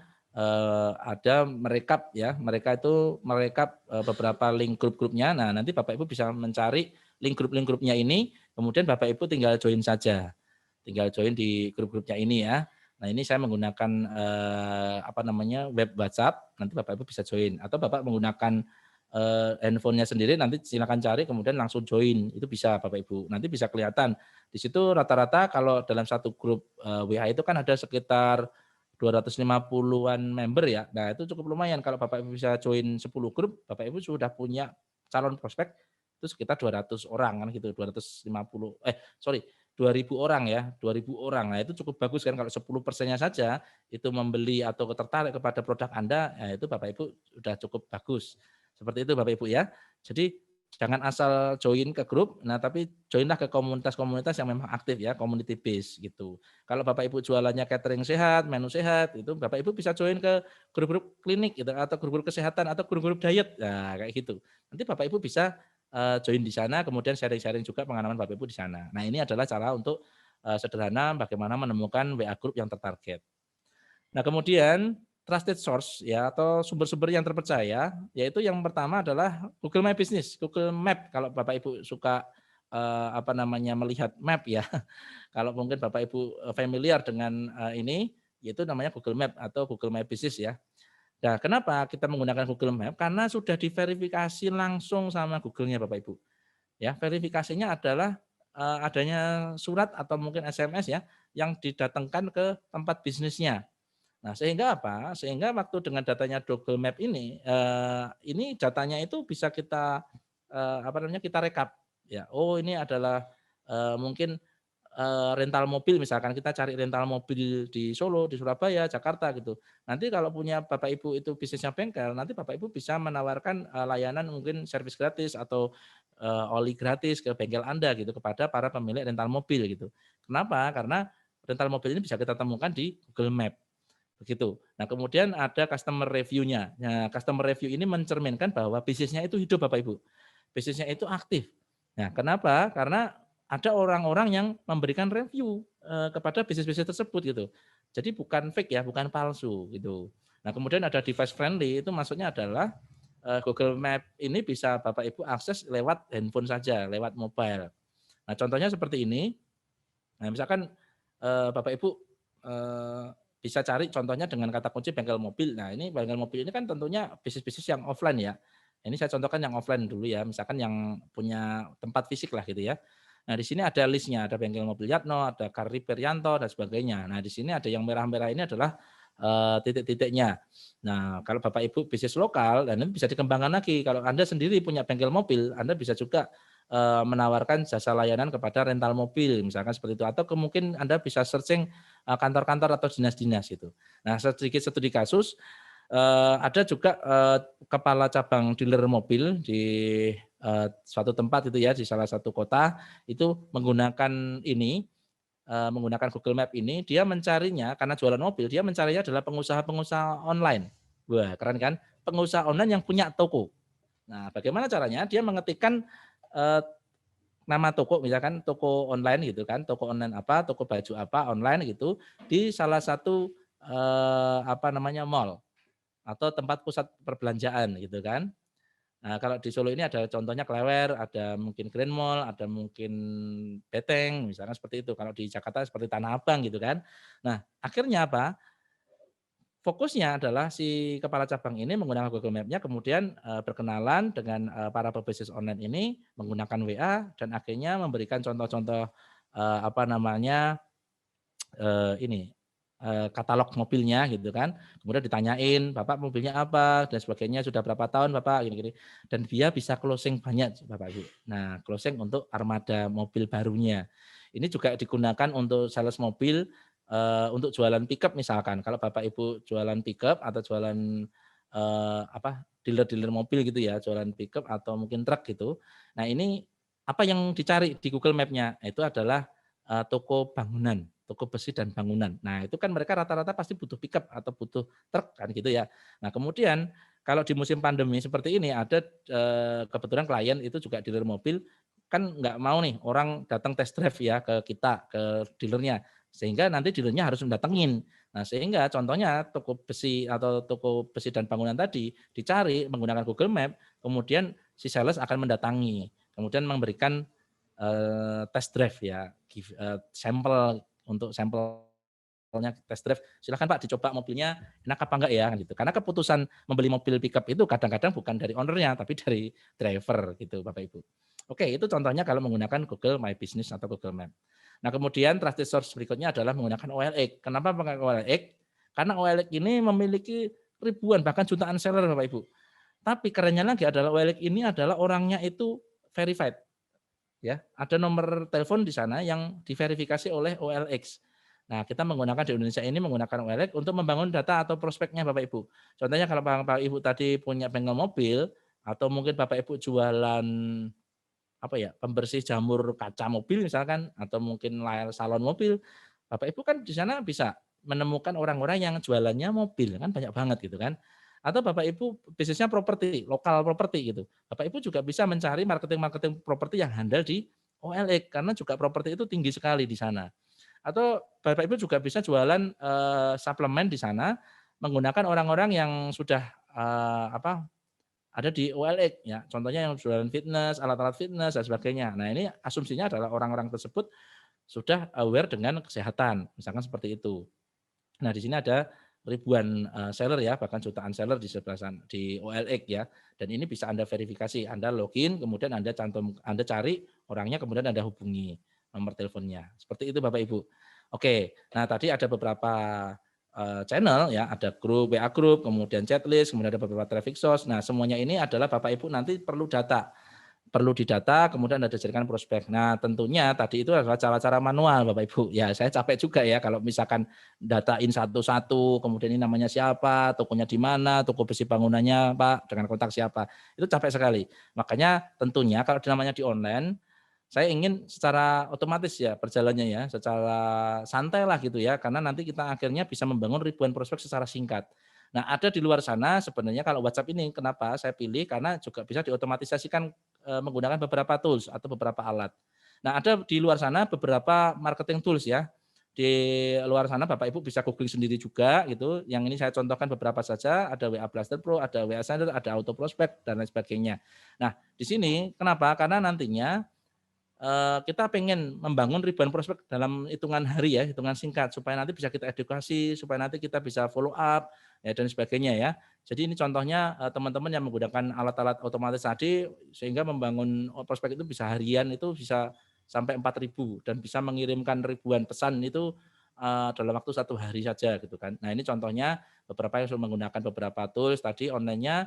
ada merekap ya, mereka itu merekap beberapa link grup-grupnya. Nah, nanti Bapak Ibu bisa mencari link grupnya ini, kemudian Bapak Ibu tinggal join saja. Tinggal join di grup-grupnya ini ya. Nah ini saya menggunakan apa namanya web WhatsApp, nanti Bapak Ibu bisa join. Atau Bapak menggunakan handphonenya sendiri, nanti silakan cari kemudian langsung join, itu bisa Bapak Ibu. Nanti bisa kelihatan di situ rata-rata kalau dalam satu grup WA itu kan ada sekitar 250-an member ya. Nah itu cukup lumayan kalau Bapak Ibu bisa join 10 grup, Bapak Ibu sudah punya calon prospek itu sekitar 200 orang kan gitu, 250 sorry 2.000 orang ya, 2.000 orang. Nah itu cukup bagus kan kalau 10%-nya saja itu membeli atau tertarik kepada produk Anda, ya itu Bapak Ibu sudah cukup bagus. Seperti itu Bapak Ibu ya. Jadi jangan asal join ke grup, nah tapi joinlah ke komunitas-komunitas yang memang aktif ya, community base gitu. Kalau Bapak Ibu jualannya catering sehat, menu sehat, itu Bapak Ibu bisa join ke grup-grup klinik gitu atau grup-grup kesehatan atau grup-grup diet. Nah, kayak gitu. Nanti Bapak Ibu bisa join di sana, kemudian sharing-sharing juga pengalaman Bapak Ibu di sana. Nah, ini adalah cara untuk sederhana bagaimana menemukan WA group yang tertarget. Nah, kemudian trusted source ya atau sumber-sumber yang terpercaya, yaitu yang pertama adalah Google My Business, Google Map kalau Bapak Ibu suka apa namanya melihat map ya. Kalau mungkin Bapak Ibu familiar dengan ini, yaitu namanya Google Map atau Google My Business ya. Nah, kenapa kita menggunakan Google Map? Karena sudah diverifikasi langsung sama Google-nya Bapak Ibu. Ya, verifikasinya adalah adanya surat atau mungkin SMS ya yang didatangkan ke tempat bisnisnya. Nah, sehingga apa? Sehingga waktu dengan datanya Google Map ini datanya itu bisa kita apa namanya kita rekap ya. Oh, ini adalah mungkin rental mobil misalkan kita cari rental mobil di Solo, di Surabaya, Jakarta gitu. Nanti kalau punya Bapak Ibu itu bisnisnya bengkel, nanti Bapak Ibu bisa menawarkan layanan mungkin servis gratis atau oli gratis ke bengkel Anda gitu kepada para pemilik rental mobil gitu. Kenapa? Karena rental mobil ini bisa kita temukan di Google Map. Begitu. Nah, kemudian ada customer review-nya. Nah, customer review ini mencerminkan bahwa bisnisnya itu hidup Bapak Ibu. Bisnisnya itu aktif. Nah, kenapa? Karena ada orang-orang yang memberikan review kepada bisnis-bisnis tersebut gitu. Jadi bukan fake ya, bukan palsu gitu. Nah, kemudian ada device friendly itu maksudnya adalah Google Map ini bisa Bapak Ibu akses lewat handphone saja, lewat mobile. Nah, contohnya seperti ini. Nah, misalkan Bapak Ibu eh, bisa cari contohnya dengan kata kunci bengkel mobil. Nah, ini bengkel mobil ini kan tentunya bisnis-bisnis yang offline ya. Ini saya contohkan yang offline dulu ya, misalkan yang punya tempat fisik lah gitu ya. Nah, di sini ada listnya, ada bengkel mobil Yatno, ada Car Repair Yanto dan sebagainya. Nah, di sini ada yang merah-merah ini adalah titik-titiknya. Nah, kalau Bapak Ibu bisnis lokal, dan ini bisa dikembangkan lagi. Kalau Anda sendiri punya bengkel mobil, Anda bisa juga menawarkan jasa layanan kepada rental mobil, misalkan seperti itu. Atau mungkin Anda bisa searching kantor-kantor atau dinas-dinas gitu. Nah, sedikit studi kasus, ada juga kepala cabang dealer mobil di suatu tempat itu ya, di salah satu kota, itu menggunakan ini, menggunakan Google Map ini, dia mencarinya karena jualan mobil, dia mencarinya adalah pengusaha-pengusaha online. Wah, keren kan? Pengusaha online yang punya toko. Nah, bagaimana caranya? Dia mengetikkan eee, nama toko, misalkan toko online gitu kan, toko online apa, toko baju apa online gitu, di salah satu, apa namanya, mall atau tempat pusat perbelanjaan gitu kan. Nah, kalau di Solo ini ada contohnya Klewer, ada mungkin Grand Mall, ada mungkin Beteng, misalkan seperti itu. Kalau di Jakarta seperti Tanah Abang gitu kan. Nah, akhirnya apa? Fokusnya adalah si kepala cabang ini menggunakan Google Map-nya kemudian, berkenalan dengan, para pebisnis online ini menggunakan WA dan akhirnya memberikan contoh-contoh, apa namanya, ini, katalog mobilnya gitu kan. Kemudian ditanyain, "Bapak mobilnya apa?" Dan sebagainya, "Sudah berapa tahun Bapak?" Gini-gini. Dan dia bisa closing banyak Bapak Ibu. Nah, closing untuk armada mobil barunya. Ini juga digunakan untuk sales mobil, untuk jualan pickup misalkan. Kalau Bapak Ibu jualan pickup atau jualan, apa, dealer-dealer mobil gitu ya, jualan pickup atau mungkin truk gitu. Nah, ini apa yang dicari di Google Map-nya? Itu adalah, toko bangunan, toko besi dan bangunan. Nah, itu kan mereka rata-rata pasti butuh pickup atau butuh truk kan gitu ya. Nah, kemudian kalau di musim pandemi seperti ini ada, kebetulan klien itu juga dealer mobil, kan nggak mau nih orang datang test drive ya ke kita, ke dealernya, sehingga nanti dealernya harus mendatengin. Nah, sehingga contohnya toko besi atau toko besi dan bangunan tadi dicari menggunakan Google Map, kemudian si sales akan mendatangi, kemudian memberikan, test drive ya, sampel untuk sampel test drive, silakan Pak dicoba mobilnya enak apa enggak ya gitu. Karena keputusan membeli mobil pickup itu kadang-kadang bukan dari ownernya tapi dari driver gitu Bapak Ibu. Oke, itu contohnya kalau menggunakan Google My Business atau Google Map. Nah, kemudian trusted source berikutnya adalah menggunakan OLX. Kenapa pakai OLX? Karena OLX ini memiliki ribuan bahkan jutaan seller Bapak Ibu. Tapi kerennya lagi adalah OLX ini adalah orangnya itu verified. Ya, ada nomor telepon di sana yang diverifikasi oleh OLX. Nah, kita menggunakan di Indonesia ini menggunakan OLX untuk membangun data atau prospeknya Bapak Ibu. Contohnya kalau Bapak Ibu tadi punya bengkel mobil atau mungkin Bapak Ibu jualan apa ya, pembersih jamur kaca mobil misalkan atau mungkin layar salon mobil, Bapak Ibu kan di sana bisa menemukan orang-orang yang jualannya mobil, kan banyak banget gitu kan. Atau Bapak Ibu bisnisnya properti, lokal properti gitu. Bapak Ibu juga bisa mencari marketing-marketing properti yang handal di OLX karena juga properti itu tinggi sekali di sana. Atau Bapak Ibu juga bisa jualan suplemen di sana menggunakan orang-orang yang sudah ada di OLX ya. Contohnya yang jualan fitness, alat-alat fitness dan sebagainya. Nah, ini asumsinya adalah orang-orang tersebut sudah aware dengan kesehatan, misalkan seperti itu. Nah, di sini ada ribuan seller ya, bahkan jutaan seller di sebelah sana di OLX ya. Dan ini bisa Anda verifikasi, Anda login, kemudian Anda Anda cari orangnya, kemudian Anda hubungi nomor teleponnya. Seperti itu Bapak Ibu. Oke, nah tadi ada beberapa channel ya, ada grup WA grup, kemudian chat list, kemudian ada beberapa traffic source. Nah, semuanya ini adalah Bapak Ibu nanti perlu data. Perlu didata, kemudian Anda jadikan prospek. Nah, tentunya tadi itu adalah cara-cara manual Bapak Ibu. Ya, saya capek juga ya kalau misalkan datain satu-satu, kemudian ini namanya siapa, tokonya di mana, toko besi bangunannya Pak, dengan kontak siapa. Itu capek sekali. Makanya tentunya kalau namanya di online, saya ingin secara otomatis ya berjalannya ya, secara santai lah gitu ya, karena nanti kita akhirnya bisa membangun ribuan prospek secara singkat. Nah, ada di luar sana sebenarnya kalau WhatsApp ini kenapa saya pilih karena juga bisa diotomatisasikan menggunakan beberapa tools atau beberapa alat. Nah, ada di luar sana beberapa marketing tools ya. Di luar sana Bapak Ibu bisa googling sendiri juga gitu. Yang ini saya contohkan beberapa saja, ada WA Blaster Pro, ada WA Sender, ada Auto Prospect dan lain sebagainya. Nah, di sini kenapa? Karena nantinya kita pengen membangun ribuan prospek dalam hitungan hari ya, hitungan singkat supaya nanti bisa kita edukasi, supaya nanti kita bisa follow up ya dan sebagainya ya. Jadi ini contohnya teman-teman yang menggunakan alat-alat otomatis tadi sehingga membangun prospek itu bisa harian itu bisa sampai 4.000 dan bisa mengirimkan ribuan pesan itu dalam waktu 1 hari saja gitu kan. Nah, ini contohnya beberapa yang sudah menggunakan beberapa tools tadi online-nya.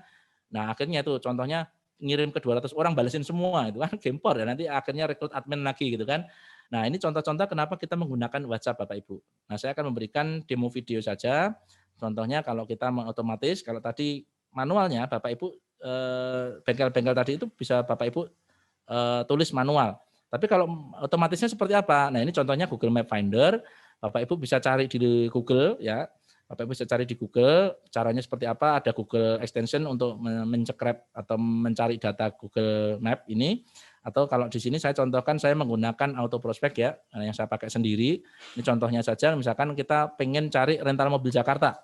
Nah, akhirnya itu contohnya ngirim ke 200 orang balesin semua itu kan gempor ya nanti akhirnya rekrut admin lagi gitu kan. Nah, ini contoh-contoh kenapa kita menggunakan WhatsApp Bapak Ibu. Nah, saya akan memberikan demo video saja. Contohnya kalau kita otomatis kalau tadi manualnya Bapak Ibu bengkel-bengkel tadi itu bisa Bapak Ibu tulis manual. Tapi kalau otomatisnya seperti apa? Nah, ini contohnya Google Map Finder. Bapak Ibu bisa cari di Google ya. Bapak Ibu bisa cari di Google, caranya seperti apa, ada Google Extension untuk mencekrep atau mencari data Google Map ini, atau kalau di sini saya contohkan saya menggunakan Auto Prospect ya, yang saya pakai sendiri, ini contohnya saja, misalkan kita pengen cari rental mobil Jakarta,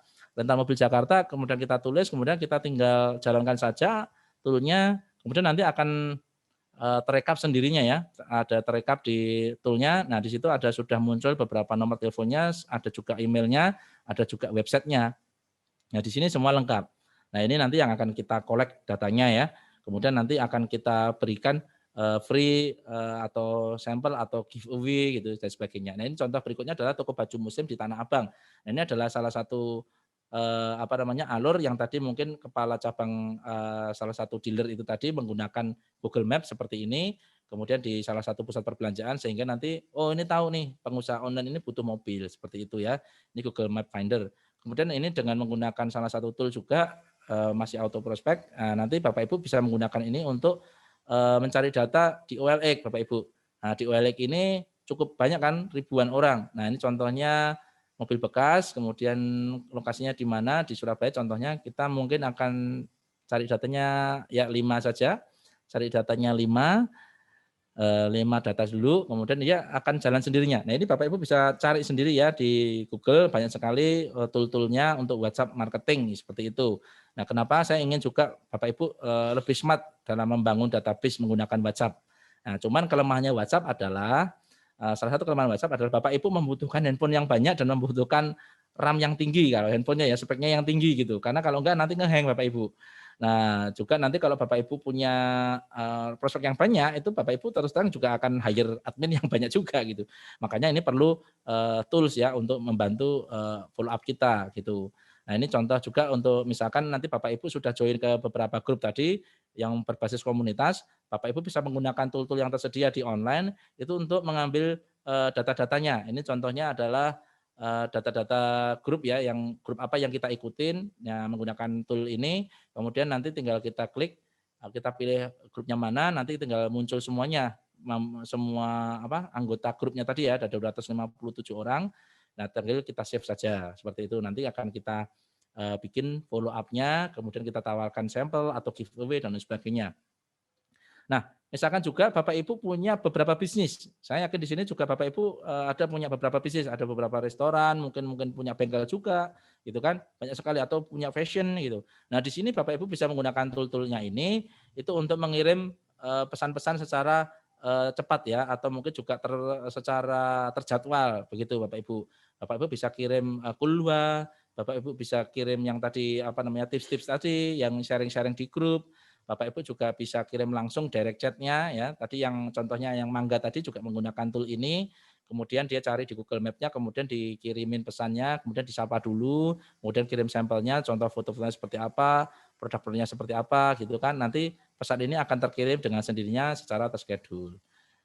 kemudian kita tulis, kemudian kita tinggal jalankan saja toolnya, kemudian nanti akan terekap sendirinya ya, ada terekap di toolnya. Nah, di situ ada sudah muncul beberapa nomor teleponnya, ada juga emailnya, ada juga websitenya. Nah, di sini semua lengkap. Nah, ini nanti yang akan kita collect datanya ya. Kemudian nanti akan kita berikan free atau sampel atau giveaway gitu dan sebagainya. Nah, ini contoh berikutnya adalah toko baju muslim di Tanah Abang. Nah, ini adalah salah satu alur yang tadi mungkin kepala cabang salah satu dealer itu tadi menggunakan Google Map seperti ini, kemudian di salah satu pusat perbelanjaan sehingga nanti oh ini tahu nih pengusaha online ini butuh mobil seperti itu ya. Ini Google Map Finder. Kemudian ini dengan menggunakan salah satu tool juga masih Auto Prospect. Nanti Bapak Ibu bisa menggunakan ini untuk mencari data di OLX Bapak Ibu. Nah, di OLX ini cukup banyak kan ribuan orang. Nah, ini contohnya mobil bekas, kemudian lokasinya di mana, di Surabaya contohnya, kita mungkin akan cari datanya ya 5 saja, cari datanya 5 data dulu, kemudian dia akan jalan sendirinya. Nah, ini Bapak Ibu bisa cari sendiri ya di Google, banyak sekali tool-toolnya untuk WhatsApp marketing, seperti itu. Nah, kenapa saya ingin juga Bapak Ibu lebih smart dalam membangun database menggunakan WhatsApp. Nah, cuman kelemahannya WhatsApp adalah salah satu kelemahan WhatsApp adalah Bapak Ibu membutuhkan handphone yang banyak dan membutuhkan RAM yang tinggi kalau handphonenya ya, speknya yang tinggi gitu. Karena kalau enggak nanti nge-hang Bapak Ibu. Nah, juga nanti kalau Bapak Ibu punya, prospek yang banyak, itu Bapak Ibu terus terang juga akan hire admin yang banyak juga gitu. Makanya ini perlu, tools ya untuk membantu, follow up kita gitu. Nah, ini contoh juga untuk misalkan nanti Bapak Ibu sudah join ke beberapa grup tadi yang berbasis komunitas, Bapak Ibu bisa menggunakan tool-tool yang tersedia di online itu untuk mengambil, data-datanya. Ini contohnya adalah, data-data grup ya, yang grup apa yang kita ikutin, ya menggunakan tool ini, kemudian nanti tinggal kita klik, kita pilih grupnya mana, nanti tinggal muncul semuanya, semua apa, anggota grupnya tadi ya, ada 257 orang. Nah, tinggal kita save saja, seperti itu. Nanti akan kita, bikin follow up-nya, kemudian kita tawarkan sampel atau giveaway dan lain sebagainya. Nah, misalkan juga Bapak Ibu punya beberapa bisnis. Saya yakin di sini juga Bapak Ibu, ada punya beberapa bisnis, ada beberapa restoran, mungkin mungkin punya bengkel juga, gitu kan, banyak sekali atau punya fashion gitu. Nah, di sini Bapak Ibu bisa menggunakan tool-tool-nya ini, itu untuk mengirim, pesan-pesan secara, cepat ya, atau mungkin juga secara terjadwal, begitu Bapak Ibu. Bapak Ibu bisa kirim, kulwa, Bapak Ibu bisa kirim yang tadi, apa namanya, tips-tips tadi, yang sharing-sharing di grup, Bapak Ibu juga bisa kirim langsung direct chat-nya ya. Tadi yang contohnya yang Mangga tadi juga menggunakan tool ini, kemudian dia cari di Google Map-nya, kemudian dikirimin pesannya, kemudian disapa dulu, kemudian kirim sampelnya, contoh foto-fotonya seperti apa, produk-produknya seperti apa gitu kan. Nanti pesan ini akan terkirim dengan sendirinya secara terschedule.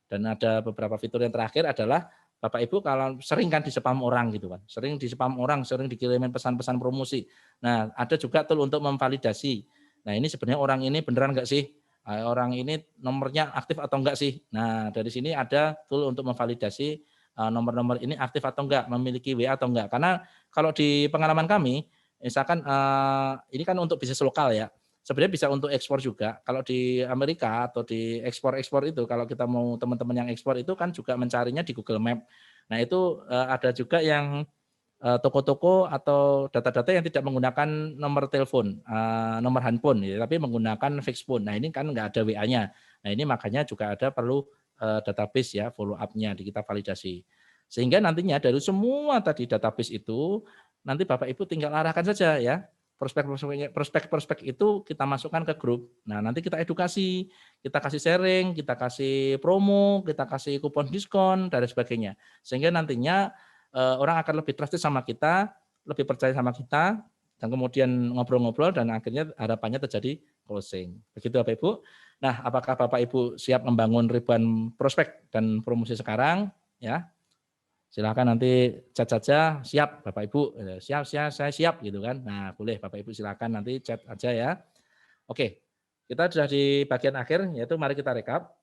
Dan ada beberapa fitur yang terakhir adalah Bapak Ibu kalau sering kan di-spam orang gitu kan, sering di-spam orang, sering dikirimin pesan-pesan promosi. Nah, ada juga tool untuk memvalidasi. Nah, ini sebenarnya orang ini beneran nggak sih? Orang ini nomornya aktif atau enggak sih? Nah, dari sini ada tool untuk memvalidasi, nomor-nomor ini aktif atau enggak, memiliki WA atau enggak. Karena kalau di pengalaman kami, misalkan, ini kan untuk bisnis lokal ya, sebenarnya bisa untuk ekspor juga. Kalau di Amerika atau di ekspor-ekspor itu, kalau kita mau teman-teman yang ekspor itu kan juga mencarinya di Google Map. Nah, itu, ada juga yang toko-toko atau data-data yang tidak menggunakan nomor telepon, nomor handphone ya, tapi menggunakan fixed phone. Nah, ini kan nggak ada WA-nya. Nah, ini makanya juga ada perlu, database ya, follow up-nya kita validasi. Sehingga nantinya dari semua tadi database itu, nanti Bapak Ibu tinggal arahkan saja ya, prospek-prospek itu kita masukkan ke grup. Nah, nanti kita edukasi, kita kasih sharing, kita kasih promo, kita kasih kupon diskon, dan lain sebagainya. Sehingga nantinya orang akan lebih trusted sama kita, lebih percaya sama kita, dan kemudian ngobrol-ngobrol dan akhirnya harapannya terjadi closing. Begitu Bapak Ibu. Nah, apakah Bapak Ibu siap membangun ribuan prospek dan promosi sekarang? Ya, silakan nanti chat saja, siap Bapak Ibu, siap, siap, saya siap gitu kan. Nah, boleh Bapak Ibu silakan nanti chat aja ya. Oke, kita sudah di bagian akhir, yaitu mari kita rekap.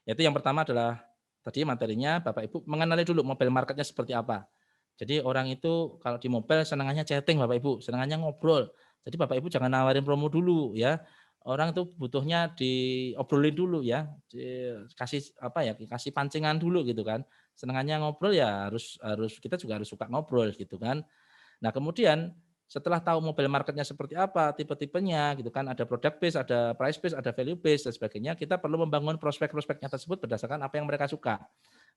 Yaitu yang pertama adalah tadi materinya Bapak Ibu mengenali dulu mobile marketnya seperti apa. Jadi orang itu kalau di mobile senangannya chatting Bapak Ibu, senangannya ngobrol. Jadi Bapak Ibu jangan nawarin promo dulu ya. Orang itu butuhnya diobrolin dulu ya, kasih apa ya, kasih pancingan dulu gitu kan. Senangannya ngobrol ya harus harus kita juga harus suka ngobrol gitu kan. Nah, kemudian setelah tahu mobile marketnya seperti apa, tipe-tipenya gitu kan, ada product base, ada price base, ada value base dan sebagainya, kita perlu membangun prospek-prospeknya tersebut berdasarkan apa yang mereka suka.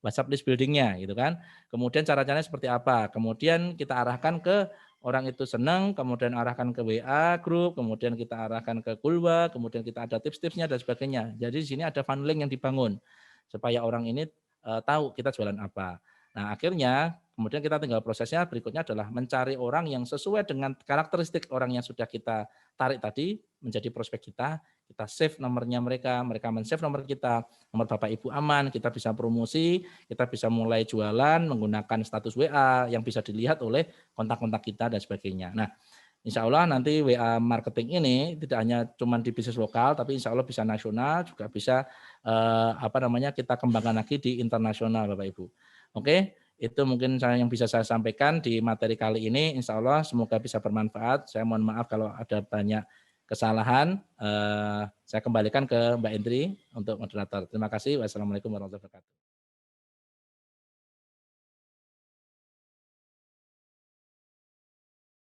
WhatsApp list building-nya gitu kan. Kemudian cara-caranya seperti apa? Kemudian kita arahkan ke orang itu senang, kemudian arahkan ke WA group, kemudian kita arahkan ke Kulwa, kemudian kita ada tips-tipsnya dan sebagainya. Jadi di sini ada funneling yang dibangun supaya orang ini tahu kita jualan apa. Nah, akhirnya kemudian kita tinggal prosesnya berikutnya adalah mencari orang yang sesuai dengan karakteristik orang yang sudah kita tarik tadi menjadi prospek kita save nomornya mereka, mereka men-save nomor kita, nomor Bapak Ibu aman, kita bisa promosi, kita bisa mulai jualan menggunakan status WA yang bisa dilihat oleh kontak-kontak kita dan sebagainya. Nah, insya Allah nanti WA marketing ini tidak hanya cuma di bisnis lokal, tapi insya Allah bisa nasional, juga bisa apa namanya kita kembangkan lagi di internasional, Bapak Ibu. Oke, itu mungkin yang bisa saya sampaikan di materi kali ini. Insya Allah semoga bisa bermanfaat. Saya mohon maaf kalau ada banyak kesalahan. Saya kembalikan ke Mbak Indri untuk moderator. Terima kasih. Wassalamualaikum warahmatullahi wabarakatuh.